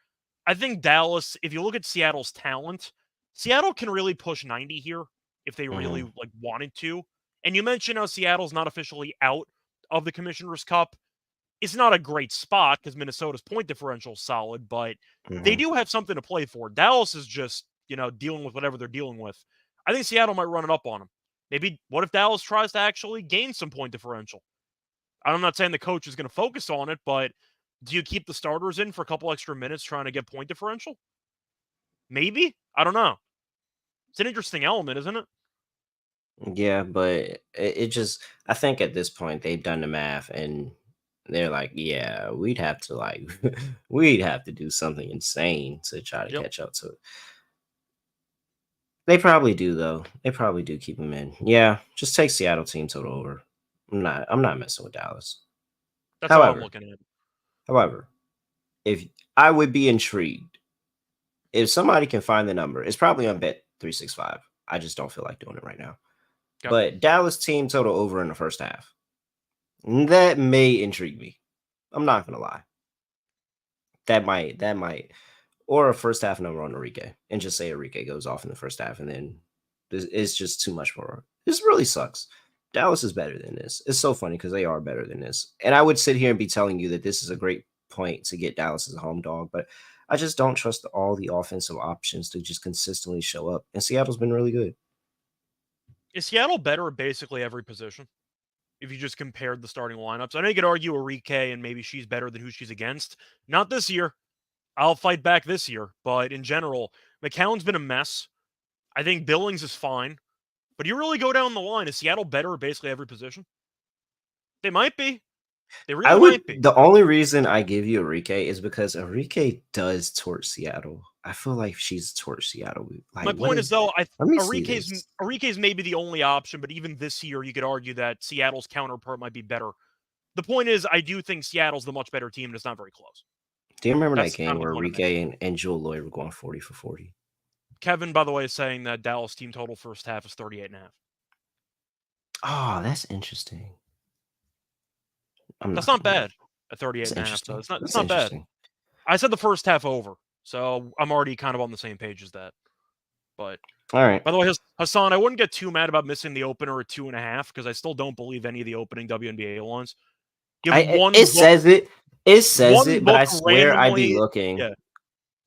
Speaker 4: I think Dallas, if you look at Seattle's talent, Seattle can really push 90 here if they really
Speaker 1: Mhm.
Speaker 4: wanted to. And you mentioned how Seattle's not officially out of the Commissioner's Cup. It's not a great spot because Minnesota's point differential is solid, but they
Speaker 1: Mhm.
Speaker 4: do have something to play for. Dallas is just, dealing with whatever they're dealing with. I think Seattle might run it up on them. Maybe what if Dallas tries to actually gain some point differential? I'm not saying the coach is going to focus on it, but do you keep the starters in for a couple extra minutes trying to get point differential? Maybe. I don't know. It's an interesting element, isn't it?
Speaker 1: Yeah, but it just. I think at this point they've done the math and they're like, yeah, we'd have to we'd have to do something insane to try to
Speaker 4: Yep.
Speaker 1: catch up to it. They probably do though. They probably do keep him in. Yeah, just take Seattle team total over. I'm not messing with Dallas.
Speaker 4: That's how I'm
Speaker 1: However,
Speaker 4: looking at it.
Speaker 1: however, if I would be intrigued if somebody can find the number, it's probably on Bet 365. I just don't feel like doing it right now.
Speaker 4: Okay.
Speaker 1: But Dallas team total over in the first half. That may intrigue me. I'm not gonna lie. That might, or a first half number on Enrique, and just say Enrique goes off in the first half, and then it's just too much more. This really sucks. Dallas is better than this. It's so funny because they are better than this. And I would sit here and be telling you that this is a great point to get Dallas as a home dog, but I just don't trust all the offensive options to just consistently show up. And Seattle's been really good.
Speaker 4: Is Seattle better at basically every position? If you just compared the starting lineups, I know you could argue Enrique and maybe she's better than who she's against. Not this year. I'll fight back this year, but in general, McCown's been a mess. I think Billings is fine, but you really go down the line. Is Seattle better at basically every position? They might be. They
Speaker 1: I
Speaker 4: really
Speaker 1: would.
Speaker 4: might be.
Speaker 1: The only reason I give you Enrique is because Enrique does torch Seattle. I feel like she's torched Seattle.
Speaker 4: My
Speaker 1: Like, what
Speaker 4: point is
Speaker 1: is?
Speaker 4: though,
Speaker 1: Let me see
Speaker 4: Enrique's
Speaker 1: this.
Speaker 4: Enrique's maybe the only option, but even this year, you could argue that Seattle's counterpart might be better. The point is, I do think Seattle's the much better team, and it's not very close.
Speaker 1: Do you remember that
Speaker 4: That's kind
Speaker 1: game
Speaker 4: of the
Speaker 1: where
Speaker 4: point I'm making.
Speaker 1: Enrique and Jewel Lloyd were going 40 for 40?
Speaker 4: Kevin, by the way, is saying that Dallas team total first half is 38.5.
Speaker 1: Oh, that's interesting. I'm
Speaker 4: That's
Speaker 1: not
Speaker 4: not
Speaker 1: gonna lie.
Speaker 4: bad at 38
Speaker 1: That's
Speaker 4: and a half, though.
Speaker 1: interesting.
Speaker 4: It's
Speaker 1: That's
Speaker 4: not bad.
Speaker 1: interesting.
Speaker 4: I said the first half over, so I'm already kind of on the same page as that. But
Speaker 1: All right.
Speaker 4: by the way, Hassan, I wouldn't get too mad about missing the opener at 2.5 because I still don't believe any of the opening WNBA lines. You have
Speaker 1: It says it. It says
Speaker 4: one
Speaker 1: it, but
Speaker 4: book
Speaker 1: I swear I be
Speaker 4: randomly.
Speaker 1: looking.
Speaker 4: Yeah,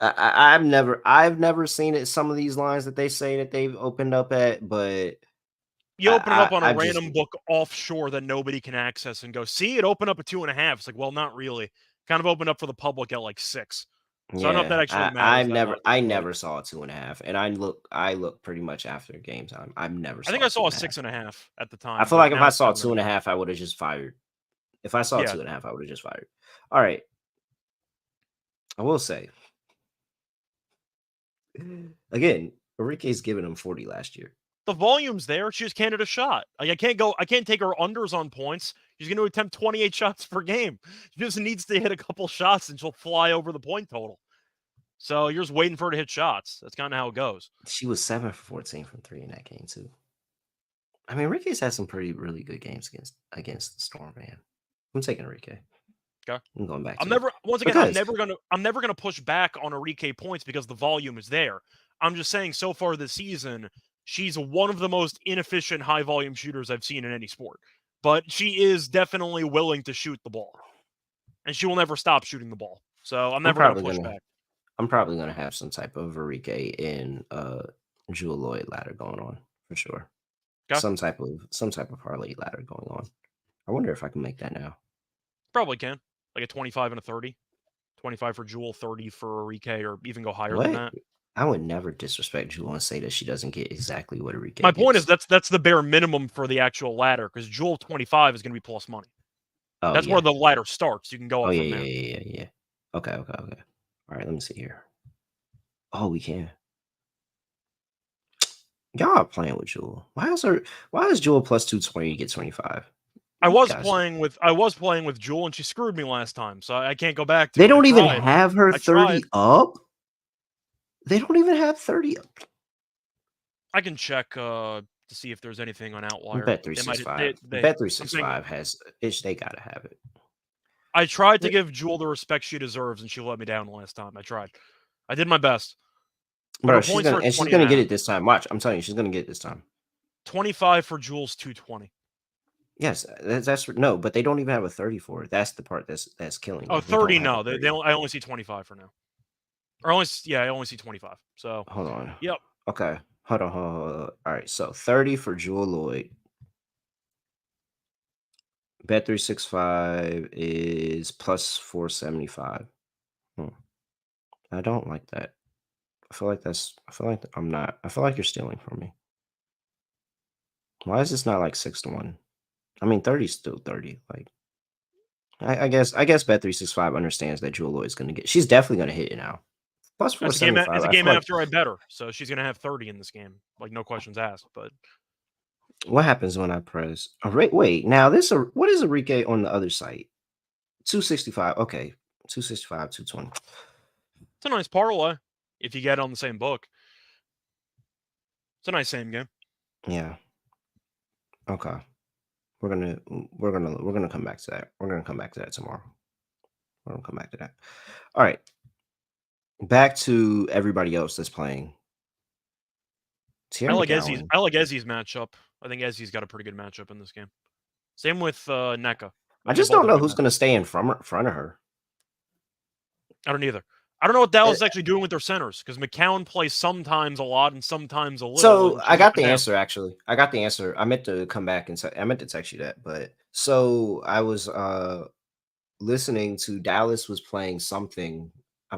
Speaker 1: I've never seen it. Some of these lines that they say that they've opened up at, but
Speaker 4: you open it up on a
Speaker 1: I've just
Speaker 4: random book offshore that nobody can access and go, see, it opened up at 2.5. It's like, well, not really. Kind of opened up for the public at like 6. So I don't know if that
Speaker 1: yeah.
Speaker 4: actually matters that much.
Speaker 1: I
Speaker 4: But
Speaker 1: never saw a 2.5, and I look pretty much after game time. I've never
Speaker 4: I think
Speaker 1: saw
Speaker 4: I
Speaker 1: a two
Speaker 4: saw a
Speaker 1: and a half.
Speaker 4: 6.5 at the
Speaker 1: I
Speaker 4: time,
Speaker 1: feel
Speaker 4: but
Speaker 1: like if
Speaker 4: now
Speaker 1: I
Speaker 4: it's
Speaker 1: saw a 2 and a
Speaker 4: 7.5.
Speaker 1: half, I would have just fired. If I saw a
Speaker 4: Yeah,
Speaker 1: 2.5, I would have just fired. All right. I will say again, Enrique's given him 40 last year.
Speaker 4: the volume's there. She just can't hit a shot. Like I can't take her unders on points. She's going to attempt 28 shots per game. She just needs to hit a couple shots and she'll fly over the point total. So you're just waiting for her to hit shots. That's kind of how it goes.
Speaker 1: She was 7 for 14 from 3 in that game too. I mean, Enrique's had some really good games against the Storm, man. I'm taking Enrique.
Speaker 4: Okay.
Speaker 1: I'm going back
Speaker 4: I'm
Speaker 1: to it.
Speaker 4: never once again
Speaker 1: Because
Speaker 4: I'm never gonna push back on Enrique points because the volume is there. I'm just saying so far this season, she's one of the most inefficient high volume shooters I've seen in any sport. But she is definitely willing to shoot the ball. And she will never stop shooting the ball. So I'm
Speaker 1: I'm
Speaker 4: never gonna
Speaker 1: probably
Speaker 4: push
Speaker 1: gonna
Speaker 4: back.
Speaker 1: I'm probably gonna have some type of Enrique and Jewel Lloyd ladder going on for sure.
Speaker 4: Okay.
Speaker 1: Some type of parlay ladder going on. I wonder if I can make that now.
Speaker 4: Probably can. Like a 25 and a 30. 25 for Jewel, 30 for Enrique, or even go higher than
Speaker 1: What?
Speaker 4: that.
Speaker 1: I would never disrespect Jewel and say that she doesn't get exactly what Enrique
Speaker 4: My point is
Speaker 1: gets.
Speaker 4: that's the bare minimum for the actual ladder because Jewel 25 is going to be plus money.
Speaker 1: Oh
Speaker 4: That's where
Speaker 1: yeah.
Speaker 4: the ladder starts. You can go
Speaker 1: Oh
Speaker 4: up
Speaker 1: yeah,
Speaker 4: from
Speaker 1: yeah,
Speaker 4: there.
Speaker 1: yeah, yeah, yeah. Okay, okay, okay. All right, let me see here. Oh, we can. Y'all are playing with Jewel. Why is Jewel plus 220 get 25?
Speaker 4: I
Speaker 1: You
Speaker 4: was
Speaker 1: guys-
Speaker 4: playing with Jewel, and she screwed me last time, so I can't go back to
Speaker 1: They
Speaker 4: it.
Speaker 1: don't
Speaker 4: I
Speaker 1: even
Speaker 4: tried.
Speaker 1: have her
Speaker 4: I
Speaker 1: 30
Speaker 4: tried.
Speaker 1: up. They don't even have 30 up.
Speaker 4: I can check to see if there's anything on Outlier.
Speaker 1: Bet
Speaker 4: They might.
Speaker 1: 365.
Speaker 4: They
Speaker 1: Bet
Speaker 4: I'm saying
Speaker 1: 365 has it. They gotta have it.
Speaker 4: I tried to give Jewel the respect she deserves, and she let me down last time. I tried. I did my best. But
Speaker 1: Bro,
Speaker 4: her points are
Speaker 1: she's
Speaker 4: 20
Speaker 1: gonna
Speaker 4: and a
Speaker 1: get
Speaker 4: half.
Speaker 1: it this time. Watch, I'm telling you, she's gonna get it this time.
Speaker 4: 25 for Jewel's 220.
Speaker 1: Yes, that's no, but they don't even have a 30 for it. That's the part that's killing me.
Speaker 4: Oh,
Speaker 1: They don't
Speaker 4: 30,
Speaker 1: have a
Speaker 4: no.
Speaker 1: 30.
Speaker 4: I only see 25 for now. Or I only see 25. So,
Speaker 1: Hold on.
Speaker 4: yep.
Speaker 1: Okay. Hold on. All right. So 30 for Jewel Lloyd. Bet 365 is plus 475. I don't like that. I feel like I'm not. I feel like you're stealing from me. Why is this not like 6-1? I mean, 30 is still 30. Like, I guess Bet 365 understands that Jewel Lloyd's gonna get. She's definitely gonna hit it now. Plus
Speaker 4: It's a game.
Speaker 1: 475.
Speaker 4: It's a
Speaker 1: I
Speaker 4: game
Speaker 1: feel like
Speaker 4: after I bet her, so she's gonna have 30 in this game, like no questions asked. But
Speaker 1: what happens when I press? Wait. Now what is Enrique on the other site? 265. Okay, 265, 220.
Speaker 4: it's a nice parlay if you get it on the same book. It's a nice same game.
Speaker 1: Yeah. Okay. We're gonna come back to that. We're gonna come back to that tomorrow. We're gonna come back to that. All right. Back to everybody else that's playing.
Speaker 4: I
Speaker 1: Tierra
Speaker 4: like
Speaker 1: McGowan.
Speaker 4: Ezzy's matchup. I think Ezzy's got a pretty good matchup in this game. Same with NECA.
Speaker 1: I
Speaker 4: think they
Speaker 1: just
Speaker 4: both
Speaker 1: don't
Speaker 4: have
Speaker 1: know
Speaker 4: good
Speaker 1: who's gonna stay in front of her.
Speaker 4: I don't either. I don't know what Dallas is actually doing with their centers because McCown plays sometimes a lot and sometimes a little.
Speaker 1: So
Speaker 4: And
Speaker 1: I
Speaker 4: she's up
Speaker 1: got
Speaker 4: and
Speaker 1: the
Speaker 4: down.
Speaker 1: answer. Actually, I got the answer. I meant to come back and I meant to text you that, but so I was listening to Dallas was playing something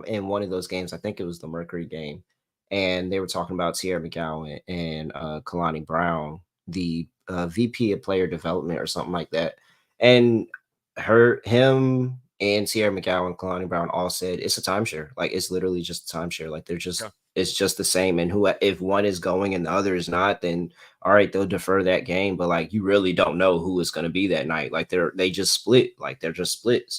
Speaker 1: in one of those games. I think it was the Mercury game, and they were talking about Tierra McGowan and Kalani Brown, the VP of Player Development or something like that, and him and Tierra McGowan, Kalani Brown all said it's a timeshare. Like it's literally just a timeshare. Like they're just it's just the same. And if one is going and the other is not, then all right, they'll defer that game. But like you really don't know who is going to be that night. Like they just split. Like they're just split.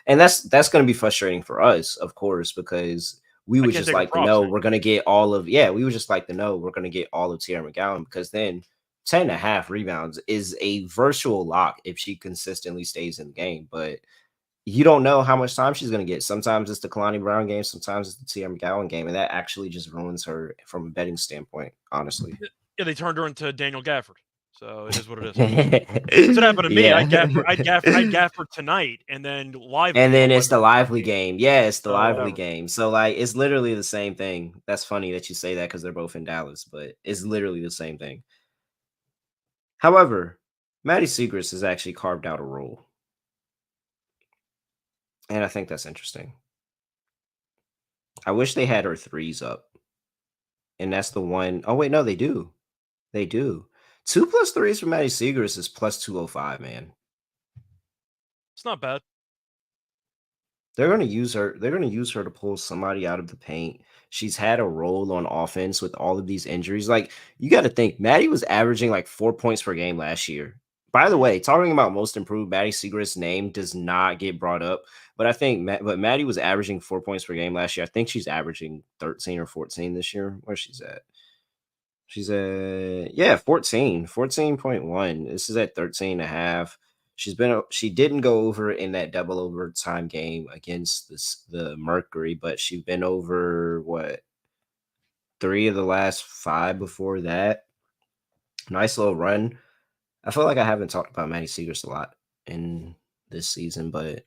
Speaker 1: And that's going to be frustrating for us, of course, because we would just like to know we're going to get all of we would just like to know we're going to get all of Tierra McGowan because then 10.5 rebounds is a virtual lock if she consistently stays in the game. But you don't know how much time she's going to get. Sometimes it's the Kalani Brown game, sometimes it's the Tierra McGowan game, and that actually just ruins her from a betting standpoint, honestly.
Speaker 4: Yeah, they turned her into Daniel Gafford, so it is what it is. That's what happened to me. I'd Gafford tonight, and then Lively.
Speaker 1: And then it's the Lively game. Yeah, it's the Lively
Speaker 4: whatever.
Speaker 1: game. So like, it's literally the same thing. That's funny that you say that because they're both in Dallas, but it's literally the same thing. However, Maddie Siegrist has actually carved out a role. And I think that's interesting. I wish they had her threes up. And that's the one. Oh, wait, no, they do. They do. 2 plus 3s for Maddie Siegrist is plus 205, man.
Speaker 4: It's not bad.
Speaker 1: They're going to use her. They're going to use her to pull somebody out of the paint. She's had a role on offense with all of these injuries. Like, you got to think, Maddie was averaging like 4 points per game last year. By the way, talking about most improved, Maddie Siegrist's name does not get brought up. But I think Maddie was averaging 4 points per game last year. I think she's averaging 13 or 14 this year. Where she's at? She's at 14.1. This is at 13.5. She didn't go over in that double overtime game against the Mercury, but she's been over what 3 of the last 5 before that. Nice little run. I feel like I haven't talked about Maddie Siegrist a lot in this season, but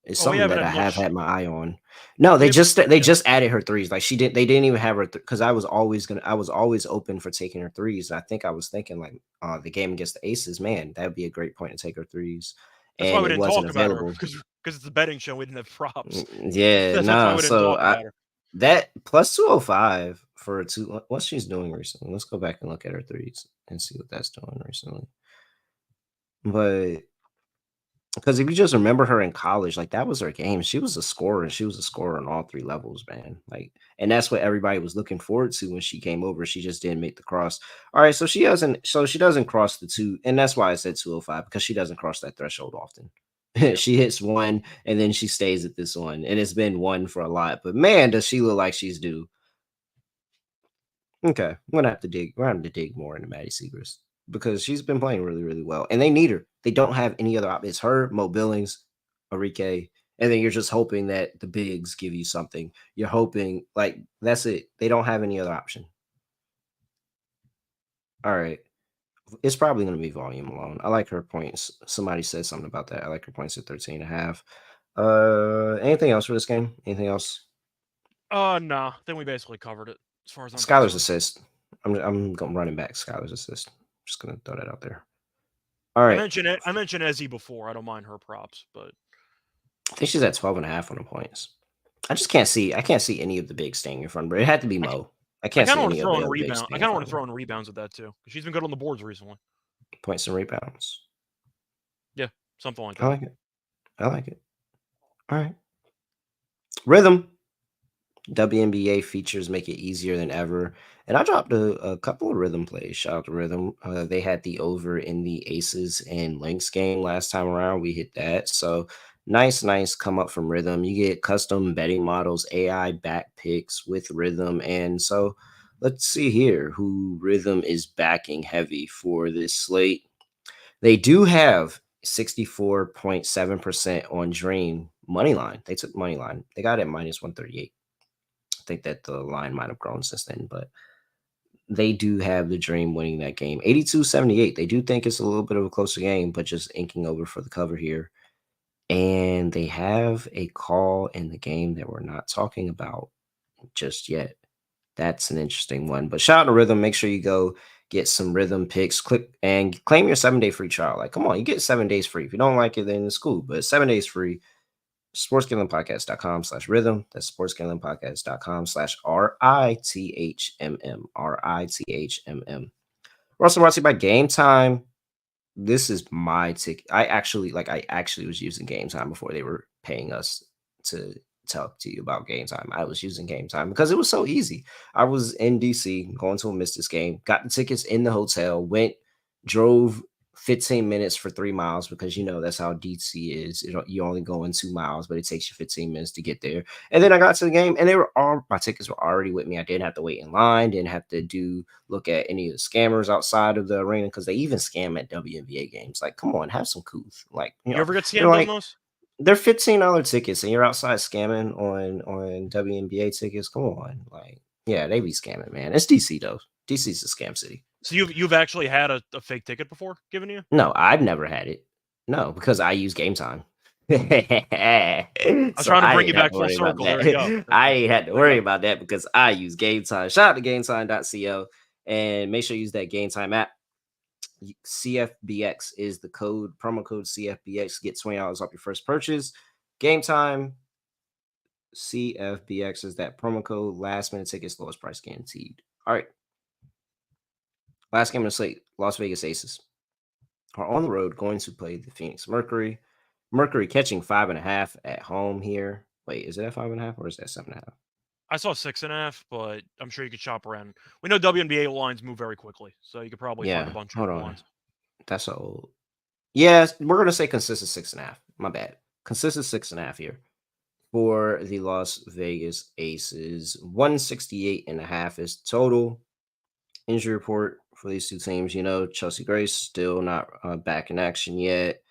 Speaker 1: it's something that I have had my eye on. No, they just added her threes. Like they didn't even have her because I was always open for taking her threes. And I think I was thinking like the game against the Aces, man, that would be a great point to take her threes.
Speaker 4: That's why we didn't talk about her because it's a betting show. We didn't have props.
Speaker 1: Yeah,
Speaker 4: that's why we didn't talk about her.
Speaker 1: That plus 205 for a 2. What she's doing recently? Let's go back and look at her threes and see what that's doing recently. But Because if you just remember her in college, like that was her game. She was a scorer, and she was a scorer on all 3 levels, man. Like, and that's what everybody was looking forward to when she came over. She just didn't make the cross. All right, so she doesn't cross the 2, and that's why I said 205, because she doesn't cross that threshold often.
Speaker 4: Yeah.
Speaker 1: She hits 1 and then she stays at this 1, and it's been 1 for a lot. But man, does she look like she's due. Okay, we're gonna have to dig. We're gonna have to dig more into Maddie Segrist because she's been playing really, really well, and they need her. They don't have any other option. It's her, Mo Billings, Arike, and then you're just hoping that the bigs give you something. You're hoping like that's it. They don't have any other option. All right, it's probably gonna be volume alone. I like her points. Somebody said something about that. I like her points at 13.5. Anything else for this game? Anything else?
Speaker 4: Nah. Then we basically covered it as far as I'm
Speaker 1: Skylar's
Speaker 4: concerned.
Speaker 1: assist. I'm going running back. Skylar's assist. Just gonna throw that out there. All right.
Speaker 4: I mentioned Ezzy before. I don't mind her props, but
Speaker 1: I think she's at 12.5 on the points. I just can't see. I can't see any of the bigs staying in front of her. It had to be Mo. I
Speaker 4: I
Speaker 1: can't
Speaker 4: kind
Speaker 1: see
Speaker 4: of want
Speaker 1: any
Speaker 4: to
Speaker 1: of
Speaker 4: throw
Speaker 1: the
Speaker 4: in
Speaker 1: other bigs
Speaker 4: rebound. I
Speaker 1: staying
Speaker 4: kind
Speaker 1: in
Speaker 4: of
Speaker 1: front
Speaker 4: want
Speaker 1: of
Speaker 4: to throw
Speaker 1: her.
Speaker 4: in rebounds with that too. She's been good on the boards recently.
Speaker 1: Points and rebounds.
Speaker 4: Yeah, something like
Speaker 1: I
Speaker 4: that.
Speaker 1: like it. I like it. All right. Rhythm. WNBA features make it easier than ever. And I dropped a couple of rhythm plays. Shout out to Rhythm. They had the over in the Aces and Lynx game last time around. We hit that. So nice come up from Rhythm. You get custom betting models, AI back picks with Rhythm. And so let's see here who Rhythm is backing heavy for this slate. They do have 64.7% on Dream money line. They took money line. They got it minus 138. I think that the line might have grown since then, but they do have the Dream winning that game. 82-78. They do think it's a little bit of a closer game, but just inking over for the cover here. And they have a call in the game that we're not talking about just yet. That's an interesting one. But shout out to Rhythm. Make sure you go get some Rhythm picks. Click and claim your 7-day free trial. Like, come on, you get 7 days free. If you don't like it, then it's cool. But 7 days free. sportsgamblingpodcast.com/rhythm. That's sportsgamblingpodcast.com/RITHMM. RITHMM. We're also brought to you by Game Time. This is my ticket. I actually was using Game Time before they were paying us to talk to you about Game Time. I was using Game Time because it was so easy. I was in DC going to a Mystics game, got the tickets in the hotel, drove 15 minutes for 3 miles because that's how DC is. You only go in 2 miles, but it takes you 15 minutes to get there. And then I got to the game, and my tickets were already with me. I didn't have to wait in line, didn't have to look at any of the scammers outside of the arena because they even scam at WNBA games. Like, come on, have some couth. Like,
Speaker 4: You ever get
Speaker 1: they're
Speaker 4: scammed on
Speaker 1: like
Speaker 4: those?
Speaker 1: they're $15 tickets, and you're outside scamming on WNBA tickets. Come on, like, yeah, they be scamming, man. It's DC though. DC's a scam city.
Speaker 4: So you've actually had a fake ticket before given to you?
Speaker 1: No, I've never had it. No, because I use Game Time. So
Speaker 4: I was trying to
Speaker 1: I
Speaker 4: bring
Speaker 1: ain't
Speaker 4: you
Speaker 1: had
Speaker 4: back
Speaker 1: to
Speaker 4: full
Speaker 1: worry about
Speaker 4: circle. There you go.
Speaker 1: that. I ain't had to
Speaker 4: There you
Speaker 1: worry
Speaker 4: go.
Speaker 1: about that because I use Game Time. Shout out to GameTime.co and make sure you use that Game Time app. CFBX is the promo code CFBX. Get $20 off your first purchase. Game Time CFBX is that promo code. Last minute tickets, lowest price guaranteed. All right. Last game of the slate, Las Vegas Aces are on the road going to play the Phoenix Mercury. Mercury catching 5.5 at home here. Wait, is it at 5.5 or is that 7.5?
Speaker 4: I saw 6.5, but I'm sure you could shop around. We know WNBA lines move very quickly, so you could probably find a
Speaker 1: Yeah,
Speaker 4: bunch of
Speaker 1: hold
Speaker 4: different
Speaker 1: on.
Speaker 4: lines.
Speaker 1: That's old. Yes, we're gonna say consistent 6.5. My bad. Consistent 6.5 here for the Las Vegas Aces. 168.5 is total. Injury report for these two teams. Chelsea Grace still not back in action yet.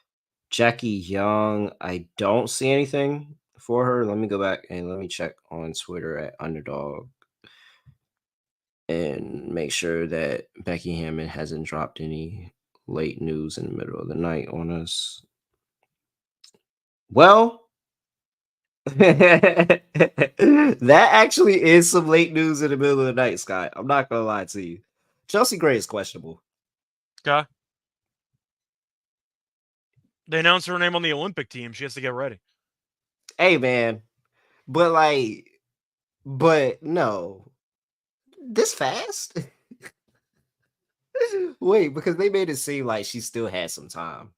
Speaker 1: Jackie Young, I don't see anything for her. Let me go back and let me check on Twitter at Underdog and make sure that Becky Hammond hasn't dropped any late news in the middle of the night on us. Well, that actually is some late news in the middle of the night, Scott. I'm not gonna lie to you. Chelsea Gray is questionable.
Speaker 4: Okay. They announced her name on the Olympic team. She has to get ready.
Speaker 1: Hey, man, but no, this fast? Wait, because they made it seem like she still had some time.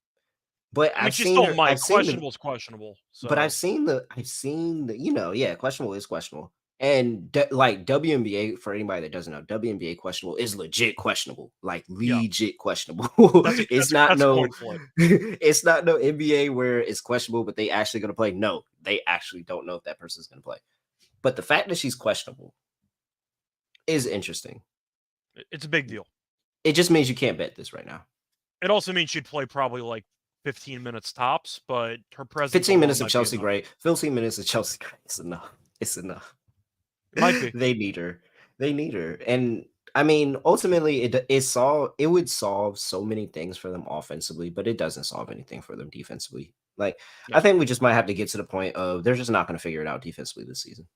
Speaker 1: But
Speaker 4: I mean,
Speaker 1: I've
Speaker 4: she
Speaker 1: seen
Speaker 4: still
Speaker 1: her.
Speaker 4: might.
Speaker 1: I've seen the.
Speaker 4: Questionable is questionable.
Speaker 1: But
Speaker 4: So
Speaker 1: I've seen the. Yeah, questionable is questionable. And like WNBA, for anybody that doesn't know, WNBA questionable is legit questionable, like
Speaker 4: yeah,
Speaker 1: legit questionable.
Speaker 4: that's a
Speaker 1: It's
Speaker 4: that's a
Speaker 1: not
Speaker 4: that's a
Speaker 1: no,
Speaker 4: coin flip.
Speaker 1: it's not no NBA where it's questionable, but they actually gonna play. No, they actually don't know if that person's gonna play. But the fact that she's questionable is interesting.
Speaker 4: It's a big deal.
Speaker 1: It just means you can't bet this right now.
Speaker 4: It also means she'd play probably like 15 minutes tops, but her presence
Speaker 1: 15
Speaker 4: alone
Speaker 1: minutes of
Speaker 4: might be
Speaker 1: Chelsea
Speaker 4: enough.
Speaker 1: Gray. 15 minutes of Chelsea Gray is enough. It's enough.
Speaker 4: It might be.
Speaker 1: They need her. They need her. And I mean, ultimately, it would solve so many things for them offensively, but it doesn't solve anything for them defensively. Like,
Speaker 4: No.
Speaker 1: I think we just might have to get to the point of they're just not going to figure it out defensively this season,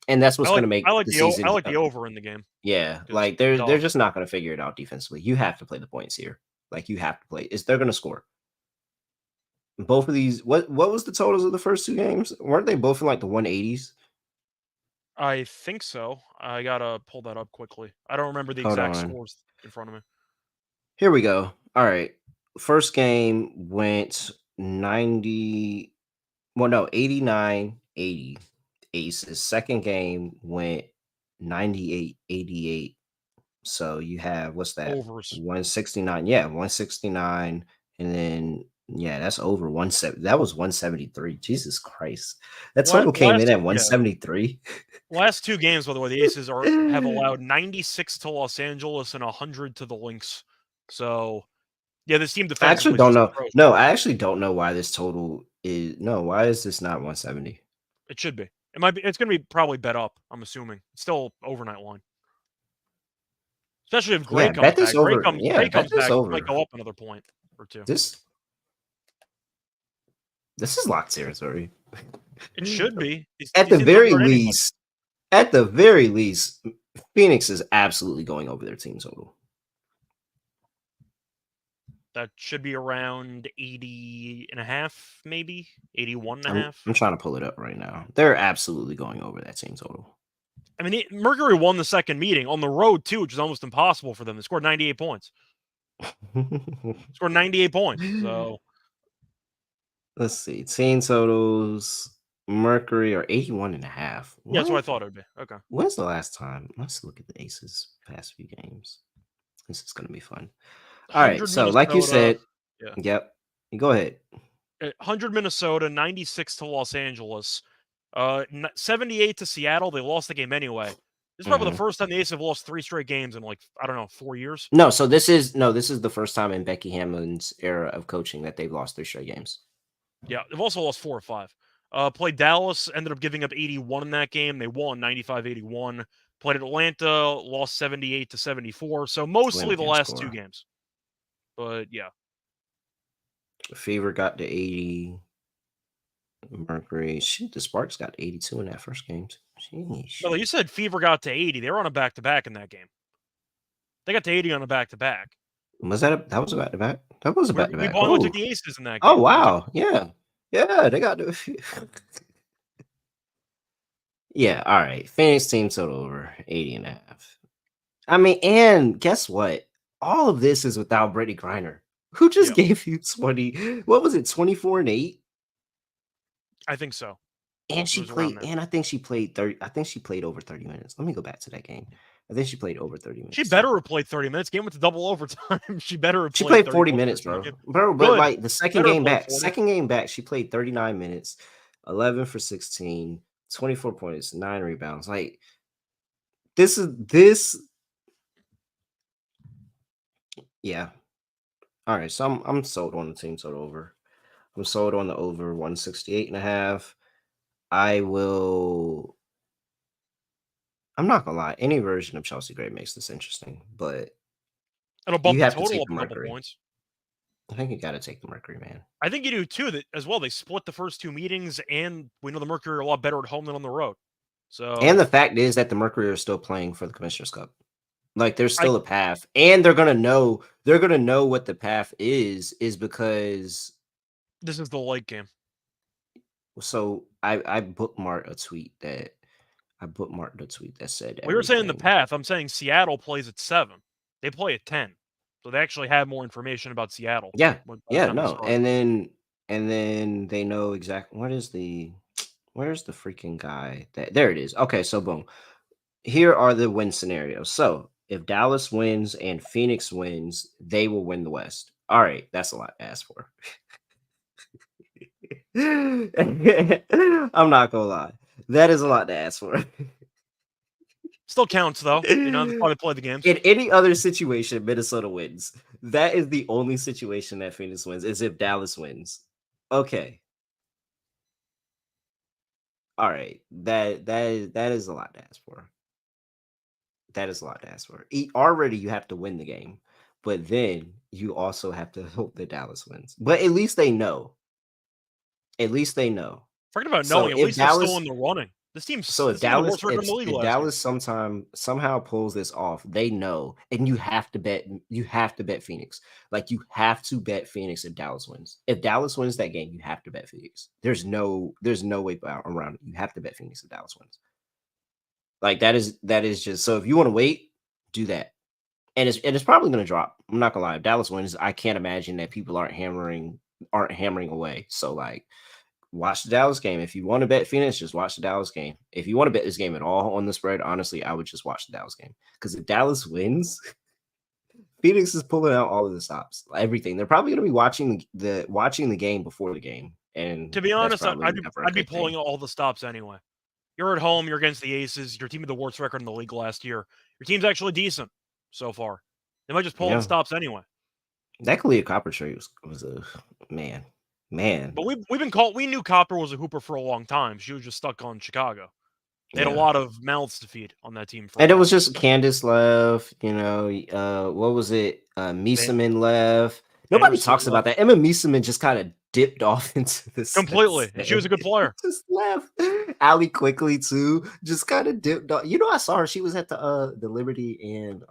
Speaker 1: and that's what's going to make the season.
Speaker 4: I like the over in the game.
Speaker 1: Yeah,
Speaker 4: 'Cause
Speaker 1: like they're
Speaker 4: duh.
Speaker 1: just not going to figure it out defensively. You have to play the points here. Like you have to play. They're going to score. Both of these. What was the totals of the first two games? Weren't they both in like the 180s?
Speaker 4: I think so. I gotta pull that up quickly. I don't remember the
Speaker 1: Hold
Speaker 4: exact
Speaker 1: on.
Speaker 4: scores in front of me.
Speaker 1: Here we go. All right. First game went 90. Well, no, 89-80 Aces. Second game went 98-88. So you have what's that?
Speaker 4: Overs.
Speaker 1: 169. Yeah, 169. And then yeah, that's over 170. That was 173. Jesus Christ. That total came in at 173.
Speaker 4: Last two games, by the way, the Aces have allowed 96 to Los Angeles and 100 to the Lynx. So yeah, this team
Speaker 1: I
Speaker 4: defensively
Speaker 1: actually
Speaker 4: is
Speaker 1: don't
Speaker 4: just
Speaker 1: know.
Speaker 4: atrocious.
Speaker 1: No, I actually don't know why this total is why is this not 170?
Speaker 4: It should be. It might be. It's going to be probably bet up. I'm assuming. It's still overnight line. Especially if Gray
Speaker 1: Yeah,
Speaker 4: comes
Speaker 1: bet this
Speaker 4: back. Gray
Speaker 1: over. Yeah,
Speaker 4: Gray
Speaker 1: bet
Speaker 4: comes
Speaker 1: this
Speaker 4: back. It might
Speaker 1: over.
Speaker 4: go up another point or two.
Speaker 1: This is locked territory.
Speaker 4: It should be.
Speaker 1: At the very least, Phoenix is absolutely going over their team total.
Speaker 4: That should be around 80 and a half, maybe 81 and a half.
Speaker 1: I'm trying to pull it up right now. They're absolutely going over that team total.
Speaker 4: I mean, Mercury won the second meeting on the road too, which is almost impossible for them. They scored 98 points. Scored 98 points. So
Speaker 1: let's see. Team totals. Mercury are 81 and a half.
Speaker 4: yeah, that's what I thought it would be. Okay.
Speaker 1: When's the last time? Let's look at the Aces past few games. This is going to be fun. All right. So, like you said,
Speaker 4: yeah.
Speaker 1: Yep. Go ahead.
Speaker 4: 100 Minnesota, 96 to Los Angeles, 78 to Seattle. They lost the game anyway. This is probably the first time the Aces have lost 3 straight games in like, I don't know, 4 years.
Speaker 1: No, so this is the first time in Becky Hamlin's era of coaching that they've lost 3 straight games.
Speaker 4: Yeah, they've also lost 4 or 5. Played Dallas, ended up giving up 81 in that game. They won 95-81. Played Atlanta, lost 78 to 74. So mostly the last 2 games. But yeah.
Speaker 1: Fever got to 80. Mercury. Shoot, the Sparks got 82 in that first game. Sheesh.
Speaker 4: Well, you said Fever got to 80. They were on a back-to-back in that game. They got to 80 on a back-to-back.
Speaker 1: Was that that was a back-to-back? That was a back-to-back.
Speaker 4: We looked at the Aces in that game.
Speaker 1: Oh, wow. Yeah. Yeah, they got to. Yeah, all right. Phoenix team total over 80 and a half. I mean, and guess what? All of this is without Brittany Griner, who just gave you 20. What was it? 24 and 8?
Speaker 4: I think so.
Speaker 1: And she played, and I think she played 30. I think she played over 30 minutes. Let me go back to that game. I think she played over 30 minutes.
Speaker 4: She better have played 30 minutes. Game went to double overtime. She better have
Speaker 1: She played 40 minutes, bro. But
Speaker 4: Good.
Speaker 1: like the second game back, she played 39 minutes, 11 for 16, 24 points, 9 rebounds. Like this. Yeah. All right. So I'm sold on the team total over. I'm sold on the over 168 and a half. I'm not gonna lie. Any version of Chelsea Gray makes this interesting, but
Speaker 4: it'll bump the total up a couple points.
Speaker 1: I think you got to take the Mercury, man.
Speaker 4: I think you do too. That as well. They split the first 2 meetings, and we know the Mercury are a lot better at home than on the road. So,
Speaker 1: and the fact is that the Mercury are still playing for the Commissioner's Cup. Like there's still a path, and they're gonna know what the path is because
Speaker 4: this is the late game.
Speaker 1: So I bookmarked a tweet that said
Speaker 4: we were saying the path. I'm saying Seattle plays at 7. They play at 10. So they actually have more information about Seattle.
Speaker 1: Yeah,
Speaker 4: By the
Speaker 1: yeah,
Speaker 4: time they
Speaker 1: no,
Speaker 4: start.
Speaker 1: and then they know exactly where's the freaking guy that there it is. Okay, so boom. Here are the win scenarios. So if Dallas wins and Phoenix wins, they will win the West. All right, that's a lot to ask for. I'm not gonna lie. That is a lot to ask for.
Speaker 4: Still counts though. That's why they play the games.
Speaker 1: In any other situation, Minnesota wins. That is the only situation that Phoenix wins, is if Dallas wins. Okay. All right. That is a lot to ask for. That is a lot to ask for. Already you have to win the game, but then you also have to hope that Dallas wins. But at least they know. At least they know.
Speaker 4: Forget about
Speaker 1: So
Speaker 4: knowing. At
Speaker 1: if
Speaker 4: least they're still
Speaker 1: Dallas
Speaker 4: in the running. This team
Speaker 1: So
Speaker 4: had the worst record in the league
Speaker 1: if
Speaker 4: last year.
Speaker 1: Dallas somehow pulls this off, they know, and you have to bet Phoenix. Like you have to bet Phoenix if Dallas wins. If Dallas wins that game, you have to bet Phoenix. There's no way around it. You have to bet Phoenix if Dallas wins. Like that is just so if you want to wait, do that. And it's probably gonna drop. I'm not gonna lie. If Dallas wins, I can't imagine that people aren't hammering away. So like watch the Dallas game. If you want to bet Phoenix, just watch the Dallas game. If you want to bet this game at all on the spread, honestly, I would just watch the Dallas game. Because if Dallas wins, Phoenix is pulling out all of the stops, everything. They're probably going to be watching the game before the game. And
Speaker 4: to be honest,
Speaker 1: never a
Speaker 4: I'd be
Speaker 1: good
Speaker 4: pulling
Speaker 1: thing.
Speaker 4: all the stops anyway. You're at home. You're against the Aces. Your team had the worst record in the league last year. Your team's actually decent so far. They might just pull the stops anyway.
Speaker 1: That Kalia Copper trade was a man.
Speaker 4: But we knew Copper was a hooper for a long time. She was just stuck on Chicago. They had a lot of mouths to feed on that team.
Speaker 1: And it was just Candace left, what was it? Mieseman left. Nobody talks about that. Emma Mieseman just kind of dipped off into this
Speaker 4: completely. She was a good player.
Speaker 1: Just left. Allie quickly too. Just kind of dipped off. I saw her. She was at the Liberty and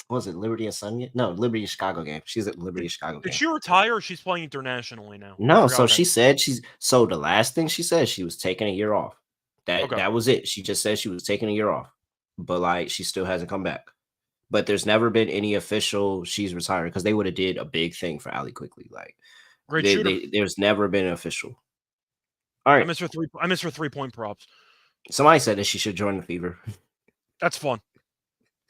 Speaker 1: what was it Liberty and Sun? No, Liberty and Chicago game. She's at Liberty and Chicago game.
Speaker 4: Did she retire? Or she's playing internationally now.
Speaker 1: No, so she said the last thing she said, she was taking a year off. That was it. She just said she was taking a year off, but like she still hasn't come back. But there's never been any official she's retiring because they would have did a big thing for Allie quickly. Like
Speaker 4: great shooter.
Speaker 1: There's never been an official. All right,
Speaker 4: I miss her 3-point props.
Speaker 1: Somebody said that she should join the Fever.
Speaker 4: That's fun.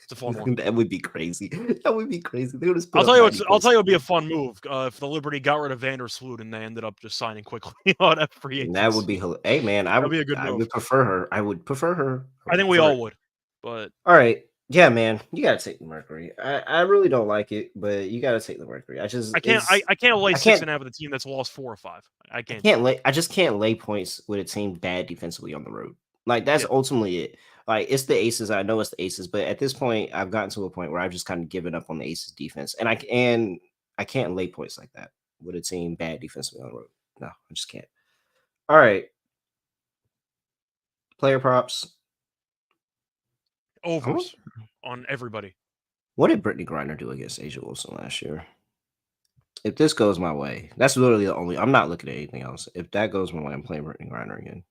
Speaker 4: It's a fun one.
Speaker 1: That would be crazy. That would be crazy.
Speaker 4: I'll tell you it would be a fun move if the Liberty got rid of Vandersloot and they ended up just signing quickly on that free agency.
Speaker 1: That would be hey man, I would be a good move. I would prefer her. I would prefer her.
Speaker 4: I think we all would. But
Speaker 1: all right. Yeah, man, you gotta take the Mercury. I really don't like it, but you gotta take the Mercury. I can't
Speaker 4: lay 6.5 with a team that's lost 4 or 5.
Speaker 1: I just can't lay points with a team bad defensively on the road. Like that's ultimately it. Like it's the Aces. I know it's the Aces, but at this point, I've gotten to a point where I've just kind of given up on the Aces defense, and I can't lay points like that with a team bad defensively on the road. No, I just can't. All right, player props.
Speaker 4: Overs on everybody.
Speaker 1: What did Brittany Griner do against Asia Wilson last year? If this goes my way, that's literally the only. I'm not looking at anything else. If that goes my way, I'm playing Brittany Griner again.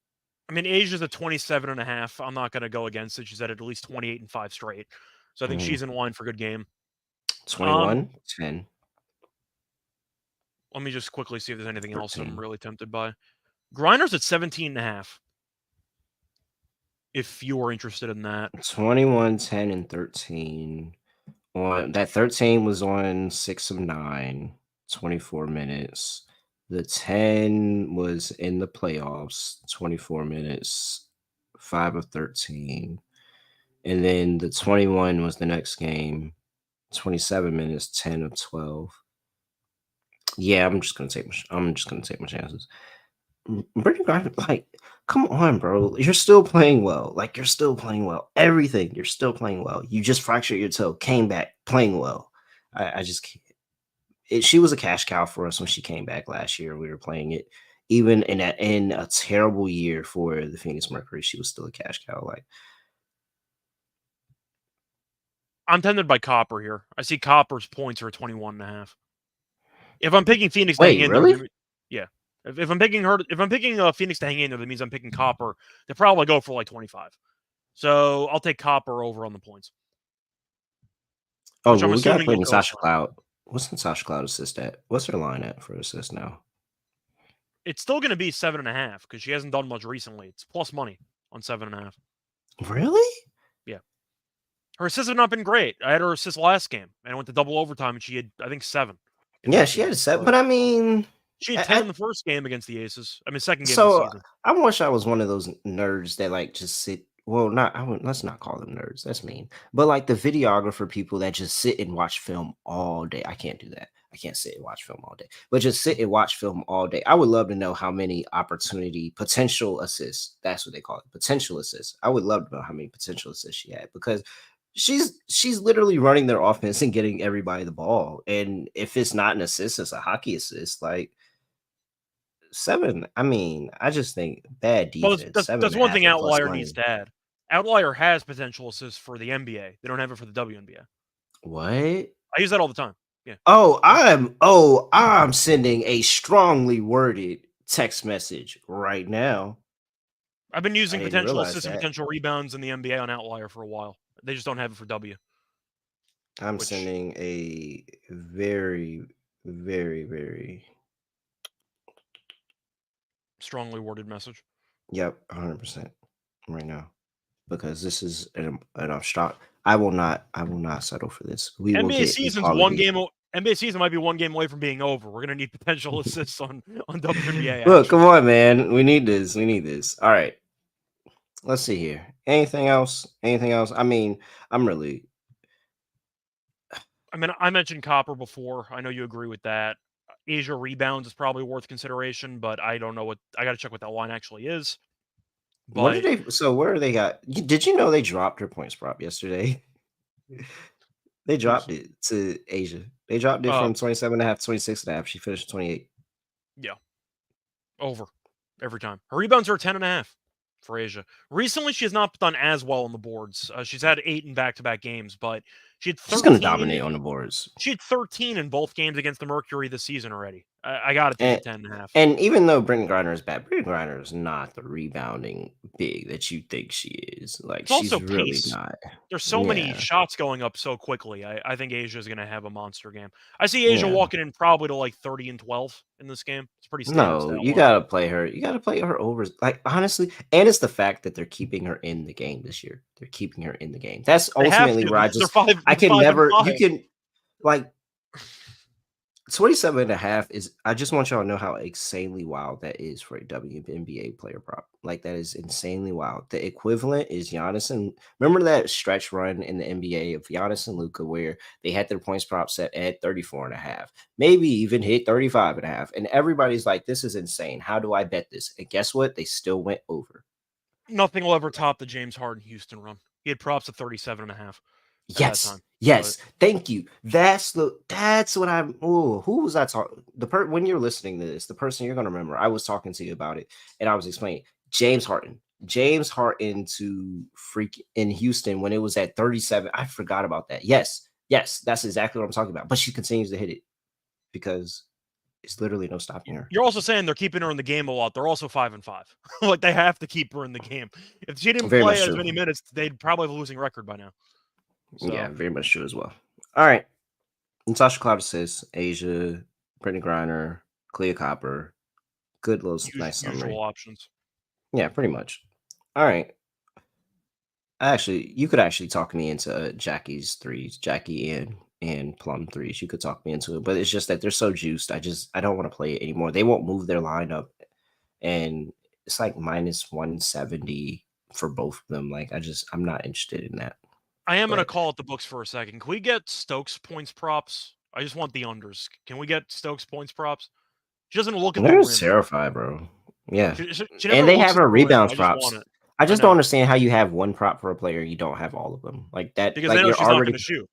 Speaker 4: I mean, Asia's a 27.5. I'm not going to go against it. She's at least 28 and 5 straight. So I think she's in line for a good game.
Speaker 1: 21-10.
Speaker 4: Let me just quickly see if there's anything else I'm really tempted by. Griner's at 17.5. If you were interested in that.
Speaker 1: 21, 10, and 13. That 13 was on 6 of 9, 24 minutes. The 10 was in the playoffs, 24 minutes, 5 of 13. And then the 21 was the next game, 27 minutes, 10 of 12. Yeah, I'm just gonna take my chances. Brittany Griner, like, come on, bro. You're still playing well. Like, you're still playing well. Everything, you're still playing well. You just fractured your toe, came back playing well. I just can't. She was a cash cow for us when she came back last year. We were playing it. Even in a terrible year for the Phoenix Mercury, she was still a cash cow. Like,
Speaker 4: I'm tempted by Copper here. I see Copper's points are 21.5. If I'm picking Phoenix
Speaker 1: to hang in there,
Speaker 4: yeah. If I'm picking Phoenix to hang in there, that means I'm picking Copper. They probably go for like 25. So I'll take Copper over on the points.
Speaker 1: Oh,
Speaker 4: which I'm
Speaker 1: well, we gotta
Speaker 4: assuming
Speaker 1: put
Speaker 4: he'll
Speaker 1: in
Speaker 4: go
Speaker 1: Sasha
Speaker 4: for.
Speaker 1: Cloud. What's in Sasha Cloud assist at? What's her line at for assist now?
Speaker 4: It's still going to be 7.5 because she hasn't done much recently. It's plus money on 7.5.
Speaker 1: Really?
Speaker 4: Yeah. Her assists have not been great. I had her assist last game, and I went to double overtime, and she had, I think, 7 in
Speaker 1: Yeah,
Speaker 4: that
Speaker 1: she
Speaker 4: game.
Speaker 1: had a set, but I mean,
Speaker 4: She had 10
Speaker 1: I,
Speaker 4: in the first game against the Aces. I mean, second game of the
Speaker 1: so
Speaker 4: season.
Speaker 1: I wish I was one of those nerds that like just sit. Well, not I would. Let's not call them nerds. That's mean. But like the videographer people that just sit and watch film all day. I can't do that. I can't sit and watch film all day. But just sit and watch film all day. I would love to know how many potential assists. That's what they call it, potential assists. I would love to know how many potential assists she had because she's literally running their offense and getting everybody the ball. And if it's not an assist, it's a hockey assist. Like 7. I mean, I just think bad
Speaker 4: Well,
Speaker 1: defense. Seven
Speaker 4: that's
Speaker 1: and a
Speaker 4: one
Speaker 1: half
Speaker 4: thing
Speaker 1: and plus
Speaker 4: Outlier needs
Speaker 1: money.
Speaker 4: to add. Outlier has potential assists for the NBA. They don't have it for the WNBA.
Speaker 1: What?
Speaker 4: I use that all the time. Yeah.
Speaker 1: I'm sending a strongly worded text message right now.
Speaker 4: I've been
Speaker 1: I
Speaker 4: using
Speaker 1: didn't
Speaker 4: potential
Speaker 1: realize
Speaker 4: assists and
Speaker 1: that.
Speaker 4: potential rebounds in the NBA on Outlier for a while. They just don't have it for W.
Speaker 1: I'm
Speaker 4: Which
Speaker 1: sending a very, very, very
Speaker 4: strongly worded message.
Speaker 1: yep, 100% right now because this is an upshot. I will not settle for this. We will
Speaker 4: NBA
Speaker 1: get
Speaker 4: season's one
Speaker 1: equality.
Speaker 4: game. NBA season might be one game away from being over. We're gonna need potential assists on WNBA
Speaker 1: Look,
Speaker 4: action.
Speaker 1: come on, man. We need this. We need this. All right. Let's see here. Anything else? Anything else? I mean, I'm really
Speaker 4: I mean, I mentioned Copper before. I know you agree with that. Asia rebounds is probably worth consideration, but I don't know what I got to check what that line actually is.
Speaker 1: what did
Speaker 4: But
Speaker 1: they so where are they got did you know they dropped her points prop yesterday? They
Speaker 4: who's
Speaker 1: dropped it to Asia. They dropped it from 27 and a half to 26 and a half. She finished 28.
Speaker 4: yeah, over every time. Her rebounds are 10.5 for Asia. Recently, she has not done as well on the boards. She's had 8 in back-to-back games, but she had
Speaker 1: She's gonna
Speaker 4: 13.
Speaker 1: dominate on the boards.
Speaker 4: She had 13 in both games against the Mercury this season already. I got to take the
Speaker 1: And
Speaker 4: 10.5.
Speaker 1: and even though Brittany Griner is bad, Brittany Griner is not the rebounding big that you think she is. Like
Speaker 4: It's also
Speaker 1: she's really
Speaker 4: pace.
Speaker 1: not.
Speaker 4: There's so many
Speaker 1: Yeah.
Speaker 4: shots going up so quickly. I think Asia is going to have a monster game. I see Asia
Speaker 1: Yeah.
Speaker 4: walking in probably to like 30 and 12 in this game. It's pretty standard
Speaker 1: No,
Speaker 4: stat
Speaker 1: you
Speaker 4: line.
Speaker 1: gotta play her. You gotta play her over. Like honestly, and it's the fact that they're keeping her in the game this year. They're keeping her in the game. That's
Speaker 4: They have
Speaker 1: ultimately
Speaker 4: to.
Speaker 1: where
Speaker 4: They're five.
Speaker 1: I
Speaker 4: They're
Speaker 1: can
Speaker 4: 5 and
Speaker 1: never. You
Speaker 4: 5.
Speaker 1: can like 27 and a half is. I just want y'all to know how insanely wild that is for a WNBA player prop. Like that is insanely wild. The equivalent is Giannis and remember that stretch run in the NBA of Giannis and Luca where they had their points prop set at 34 and a half, maybe even hit 35 and a half. And everybody's like, this is insane. How do I bet this? And guess what? They still went over.
Speaker 4: Nothing will ever top the James Harden Houston run. He had props at 37.5 at that
Speaker 1: Yes,
Speaker 4: time.
Speaker 1: yes. Thank you. That's what I'm. Oh, who was I talking? When you're listening to this, the person you're gonna remember. I was talking to you about it, and I was explaining James Harden. James Harden to freak in Houston when it was at 37. I forgot about that. Yes, yes, that's exactly what I'm talking about. But she continues to hit it because it's literally no stopping her.
Speaker 4: You're also saying they're keeping her in the game a lot. They're also 5 and 5. Like they have to keep her in the game. If she didn't
Speaker 1: Very
Speaker 4: play
Speaker 1: much
Speaker 4: as
Speaker 1: true.
Speaker 4: many minutes, they'd probably have a losing record by now.
Speaker 1: Yeah,
Speaker 4: So
Speaker 1: very much true as well. All right. Natasha Cloud assists, Asia, Brittany Griner, Clea Copper. Good little nice
Speaker 4: usual
Speaker 1: summary.
Speaker 4: options.
Speaker 1: Yeah, pretty much. All right. You could actually talk me into Jackie's threes, Jackie and Plum threes. You could talk me into it, but it's just that they're so juiced. I don't want to play it anymore. They won't move their lineup, and it's like minus 170 for both of them. Like I'm not interested in that.
Speaker 4: I am going to
Speaker 1: But
Speaker 4: call it the books for a second. Can we get Stokes points props? I just want the unders. Can we get Stokes points props? She doesn't look at the
Speaker 1: they're
Speaker 4: rim.
Speaker 1: terrified, bro. Yeah,
Speaker 4: She never
Speaker 1: and they
Speaker 4: looks
Speaker 1: have
Speaker 4: at
Speaker 1: her
Speaker 4: the rim.
Speaker 1: rebounds
Speaker 4: I just want
Speaker 1: props.
Speaker 4: it.
Speaker 1: I
Speaker 4: I
Speaker 1: just don't
Speaker 4: know.
Speaker 1: understand how you have one prop for a player, you don't have all of them like that.
Speaker 4: Because they
Speaker 1: Like
Speaker 4: know
Speaker 1: you're
Speaker 4: she's not going
Speaker 1: already.
Speaker 4: to shoot.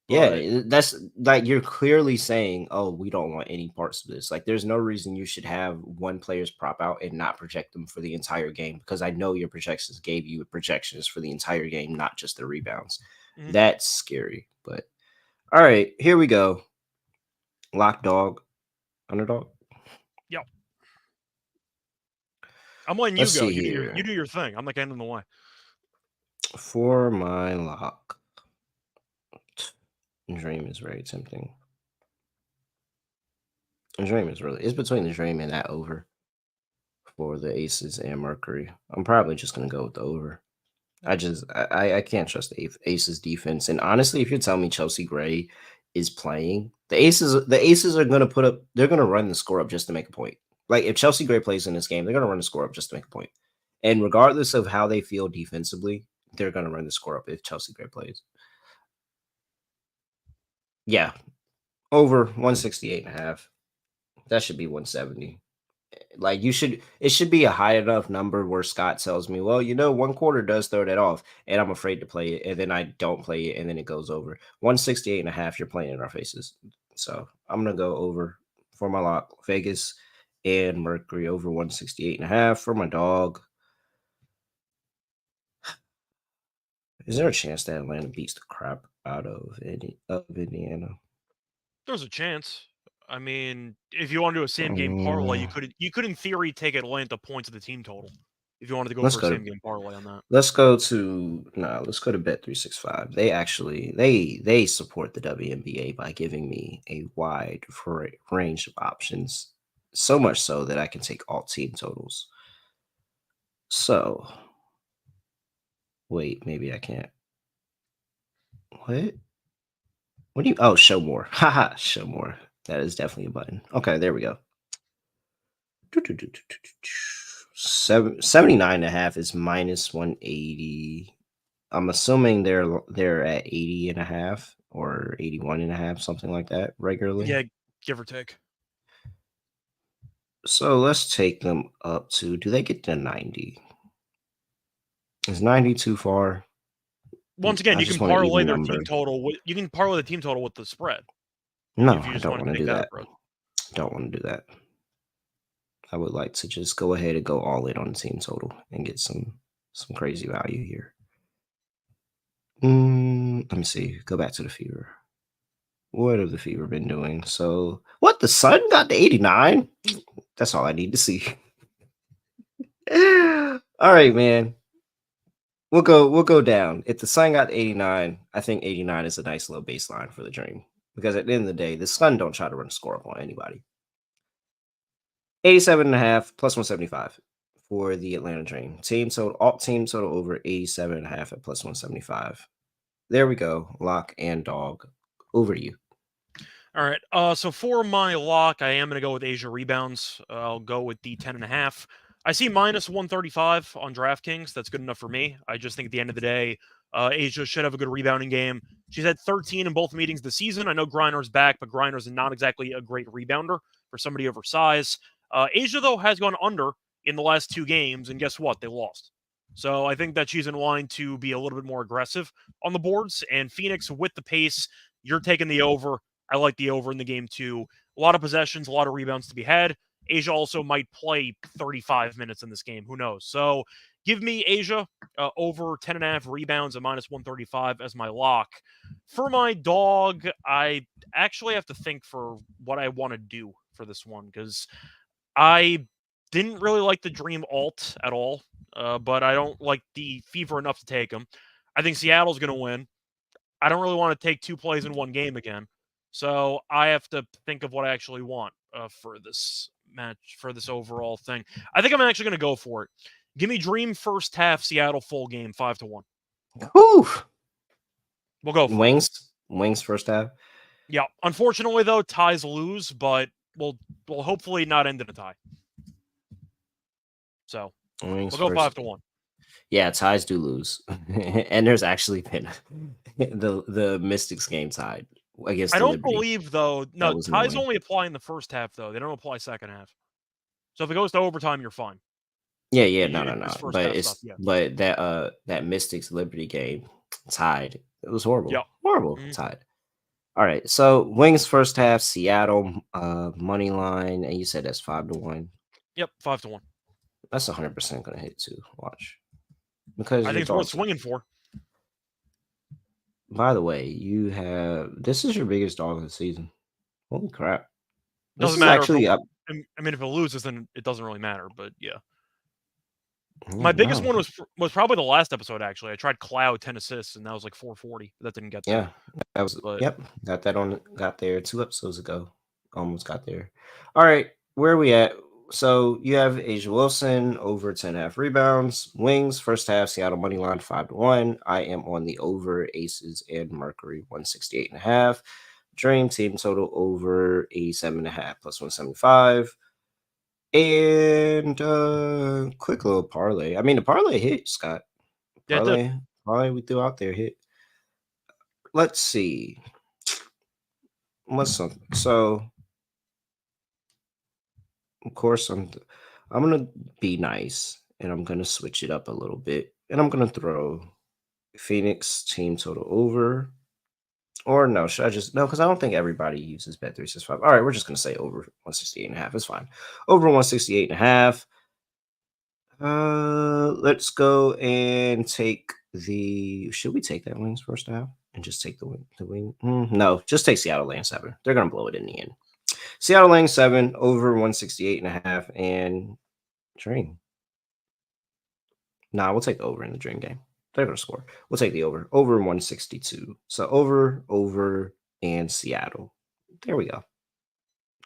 Speaker 4: But
Speaker 1: Yeah, that's like you're clearly saying, "Oh, we don't want any parts of this." Like, there's no reason you should have one player's prop out and not project them for the entire game because I know your projections gave you projections for the entire game, not just the rebounds.
Speaker 4: Mhm.
Speaker 1: That's scary. But all right, here we go. Lock dog, underdog.
Speaker 4: yeah, I'm letting you
Speaker 1: Let's
Speaker 4: go.
Speaker 1: see
Speaker 4: You
Speaker 1: here
Speaker 4: do your thing. I'm not getting in the way.
Speaker 1: for my lock. Dream is very tempting. Dream is really, it's between the Dream and that over for the Aces and Mercury. I'm probably just gonna go with the over. I can't trust the Aces defense. And honestly, if you're telling me Chelsea Gray is playing, the Aces are gonna put up, they're gonna run the score up just to make a point. Like if Chelsea Gray plays in this game, they're gonna run the score up just to make a point. And regardless of how they feel defensively, they're gonna run the score up if Chelsea Gray plays. Yeah. Over 168.5. That should be 170. Like it should be a high enough number where Scott tells me, well, one quarter does throw that off, and I'm afraid to play it, and then I don't play it, and then it goes over 168.5. You're playing in our faces, so I'm gonna go over for my lock. Vegas and Mercury over 168.5 for my dog. Is there a chance that Atlanta beats the crap out of Indiana?
Speaker 4: There's a chance. I mean, if you want to do a same game parlay, you could in theory take Atlanta points of the team total if you wanted to go for a same game parlay on that.
Speaker 1: Let's go to Bet365. They actually they support the WNBA by giving me a wide range of options, so much so that I can take all team totals. So wait, maybe I can't. What? What do you? Oh, show more. Haha, show more. That is definitely a button. Okay, there we go. 79.5 is minus 180. I'm assuming they're at 80.5 or 81.5, something like that regularly.
Speaker 4: Yeah, give or take.
Speaker 1: So let's take them up to, do they get to 90? Is 90 too far?
Speaker 4: Once again, you can parlay their team total. You can parlay the team total with the spread.
Speaker 1: No, I don't want to do that. Don't want to do that. I would like to just go ahead and go all in on the team total and get some crazy value here. Let me see. Go back to the Fever. What have the Fever been doing? So, what, the Sun got to 89? That's all I need to see. All right, man. We'll go down. If the Sun got to 89, I think 89 is a nice little baseline for the Dream. Because at the end of the day, the Sun don't try to run a score up on anybody. 87.5 plus 175 for the Atlanta Dream. Team total over 87.5 at plus 175. There we go. Lock and dog. Over to you.
Speaker 4: All right. So for my lock, I am going to go with Asia rebounds. I'll go with the 10.5. I see minus 135 on DraftKings. That's good enough for me. I just think at the end of the day, Asia should have a good rebounding game. She's had 13 in both meetings this season. I know Griner's back, but Griner's not exactly a great rebounder for somebody of her size. Asia, though, has gone under in the last 2 games, and guess what? They lost. So I think that she's in line to be a little bit more aggressive on the boards. And Phoenix, with the pace, you're taking the over. I like the over in the game, too. A lot of possessions, a lot of rebounds to be had. Asia also might play 35 minutes in this game. Who knows? So give me Asia over 10.5 rebounds at minus 135 as my lock. For my dog, I actually have to think for what I want to do for this one because I didn't really like the Dream alt at all, but I don't like the Fever enough to take them. I think Seattle's going to win. I don't really want to take 2 plays in one game again. So I have to think of what I actually want for this match, for this overall thing. I think I'm actually going to go for it. Give me Dream first half, Seattle full game, 5-1.
Speaker 1: Whew.
Speaker 4: We'll go for
Speaker 1: Wings first half.
Speaker 4: Yeah. Unfortunately, though, ties lose, but we'll hopefully not end in a tie. So we'll go 5-1.
Speaker 1: Yeah, ties do lose, and there's actually been the Mystics game tied against.
Speaker 4: I don't believe though. No, ties only apply in the first half though. They don't apply second half. So if it goes to overtime, you're fine.
Speaker 1: Yeah, no. But that Mystics Liberty game tied. It was horrible.
Speaker 4: Yep.
Speaker 1: Horrible tied. All right, so Wings first half, Seattle money line, and you said that's 5-1.
Speaker 4: Yep, 5-1.
Speaker 1: That's 100% gonna hit too. Watch, because
Speaker 4: I think it's worth swinging for.
Speaker 1: By the way, this is your biggest dog of the season. Holy crap!
Speaker 4: Doesn't matter. Actually, I mean, if it loses, then it doesn't really matter. But yeah, My biggest
Speaker 1: No.
Speaker 4: one was probably the last episode. Actually, I tried Cloud 10 assists, and that was like 440. That didn't get there.
Speaker 1: Yeah, that was
Speaker 4: But
Speaker 1: yep. Got there 2 episodes ago. Almost got there. All right, where are we at? So you have Asia Wilson over 10.5 rebounds. Wings first half Seattle money line 5-1. I am on the over Aces and Mercury 168.5. Dream team total over 87.5 plus 175. And quick little parlay. I mean the parlay hit, Scott.
Speaker 4: yeah, it did.
Speaker 1: Parlay we threw out there hit. Let's see. What's something? So, of course, I'm gonna be nice, and I'm gonna switch it up a little bit, and I'm gonna throw Phoenix team total over. Or no, should I just no? Because I don't think everybody uses bet 365. All right, we're just gonna say over 168.5. It's fine. Over 168.5. Let's go and take the. Should we take that wings first half and just take the wing? No, just take Seattle laying 7. They're gonna blow it in the end. Seattle laying 7 over 168.5 and Dream. Nah, we'll take the over in the Dream game. They're gonna score. We'll take the over 162. So over and Seattle. There we go.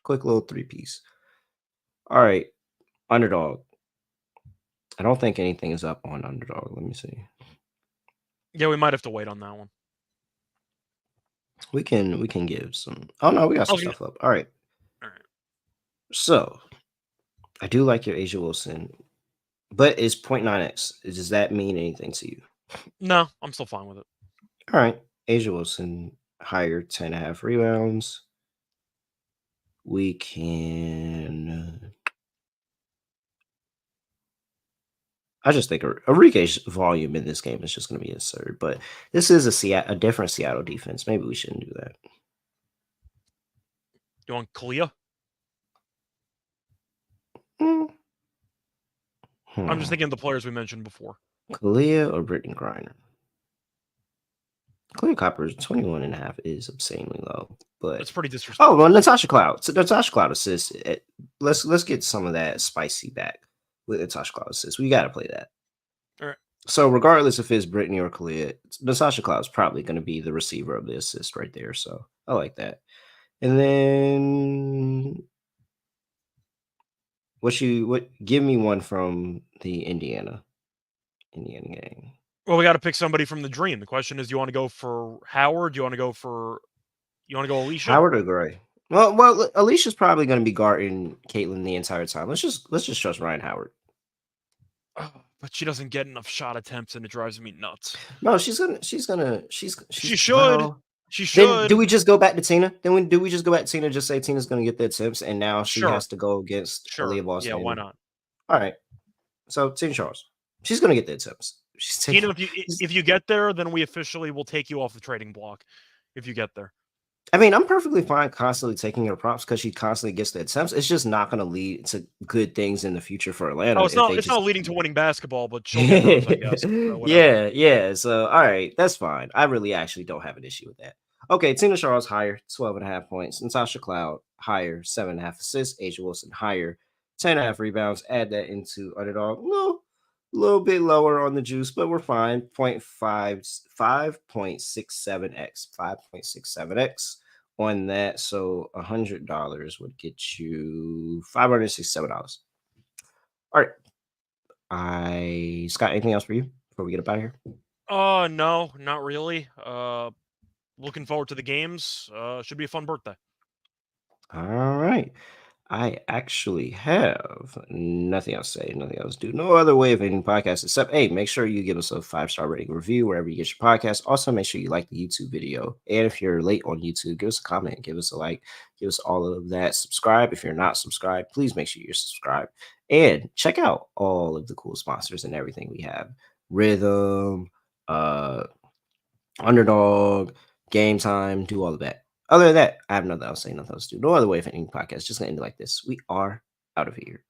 Speaker 1: Quick little 3-piece. All right, underdog. I don't think anything is up on underdog. Let me see.
Speaker 4: Yeah, we might have to wait on that one.
Speaker 1: We can give some. Oh no, we got some stuff up. All right. So I do like your Asia Wilson, but is 0.9x. Does that mean anything to you?
Speaker 4: No, I'm still fine with it.
Speaker 1: All right. Asia Wilson higher 10.5 rebounds. We can. I just think Enrique's volume in this game is just going to be absurd, but this is a different Seattle defense. Maybe we shouldn't do that.
Speaker 4: You want Kalia? I'm just thinking of the players we mentioned before.
Speaker 1: Kalia or Brittany Griner? Kalia Copper's 21.5 is obscenely low, but
Speaker 4: it's pretty disrespectful.
Speaker 1: Oh well, Natasha Cloud. So Natasha Cloud assists. Let's get some of that spicy back with Natasha Cloud assists. We got to play that.
Speaker 4: All right.
Speaker 1: So regardless if it's Brittany or Kalia, Natasha Cloud is probably going to be the receiver of the assist right there. So I like that. And then give me one from the Indiana game.
Speaker 4: Well, we got to pick somebody from the Dream. The question is, do you want to go for Howard? Do you want to go Alicia?
Speaker 1: Howard or Gray? Well, Alicia's probably going to be guarding Caitlin the entire time. Let's just trust Ryan Howard.
Speaker 4: Oh, but she doesn't get enough shot attempts, and it drives me nuts.
Speaker 1: No, she should.
Speaker 4: Well, she should.
Speaker 1: Then do we just go back to Tina? Do we just go back to Tina? Just say Tina's going to get the attempts, and now she has to go against Aaliyah Boston.
Speaker 4: Yeah, why not?
Speaker 1: All right. So Tina Charles, she's going to get the attempts.
Speaker 4: Tina, if you get there, then we officially will take you off the trading block. If you get there.
Speaker 1: I mean, I'm perfectly fine constantly taking her props because she constantly gets the attempts. It's just not going to lead to good things in the future for Atlanta.
Speaker 4: Oh, it's not leading to winning basketball, but she'll get those, I guess.
Speaker 1: Yeah. So, all right, that's fine. I really actually don't have an issue with that. Okay, Tina Charles higher, 12.5 points. Natasha Cloud higher, 7.5 assists. Asia Wilson higher, 10.5 rebounds. Add that into underdog. No, a little bit lower on the juice, but we're fine. 5.67x, 5.67x on that. So $100 would get you $567. All right. Scott, anything else for you before we get up out of here?
Speaker 4: No, not really. Looking forward to the games. Should be a fun birthday.
Speaker 1: All right. I actually have nothing else to say, nothing else to do. No other way of ending podcast except, hey, make sure you give us a 5-star rating review wherever you get your podcast. Also, make sure you like the YouTube video. And if you're late on YouTube, give us a comment, give us a like, give us all of that. Subscribe. If you're not subscribed, please make sure you're subscribed. And check out all of the cool sponsors and everything we have. Rhythm, Underdog, Game Time, do all of that. Other than that, I have nothing else to say, nothing else to do. No other way of ending podcast. Just going to end it like this. We are out of here.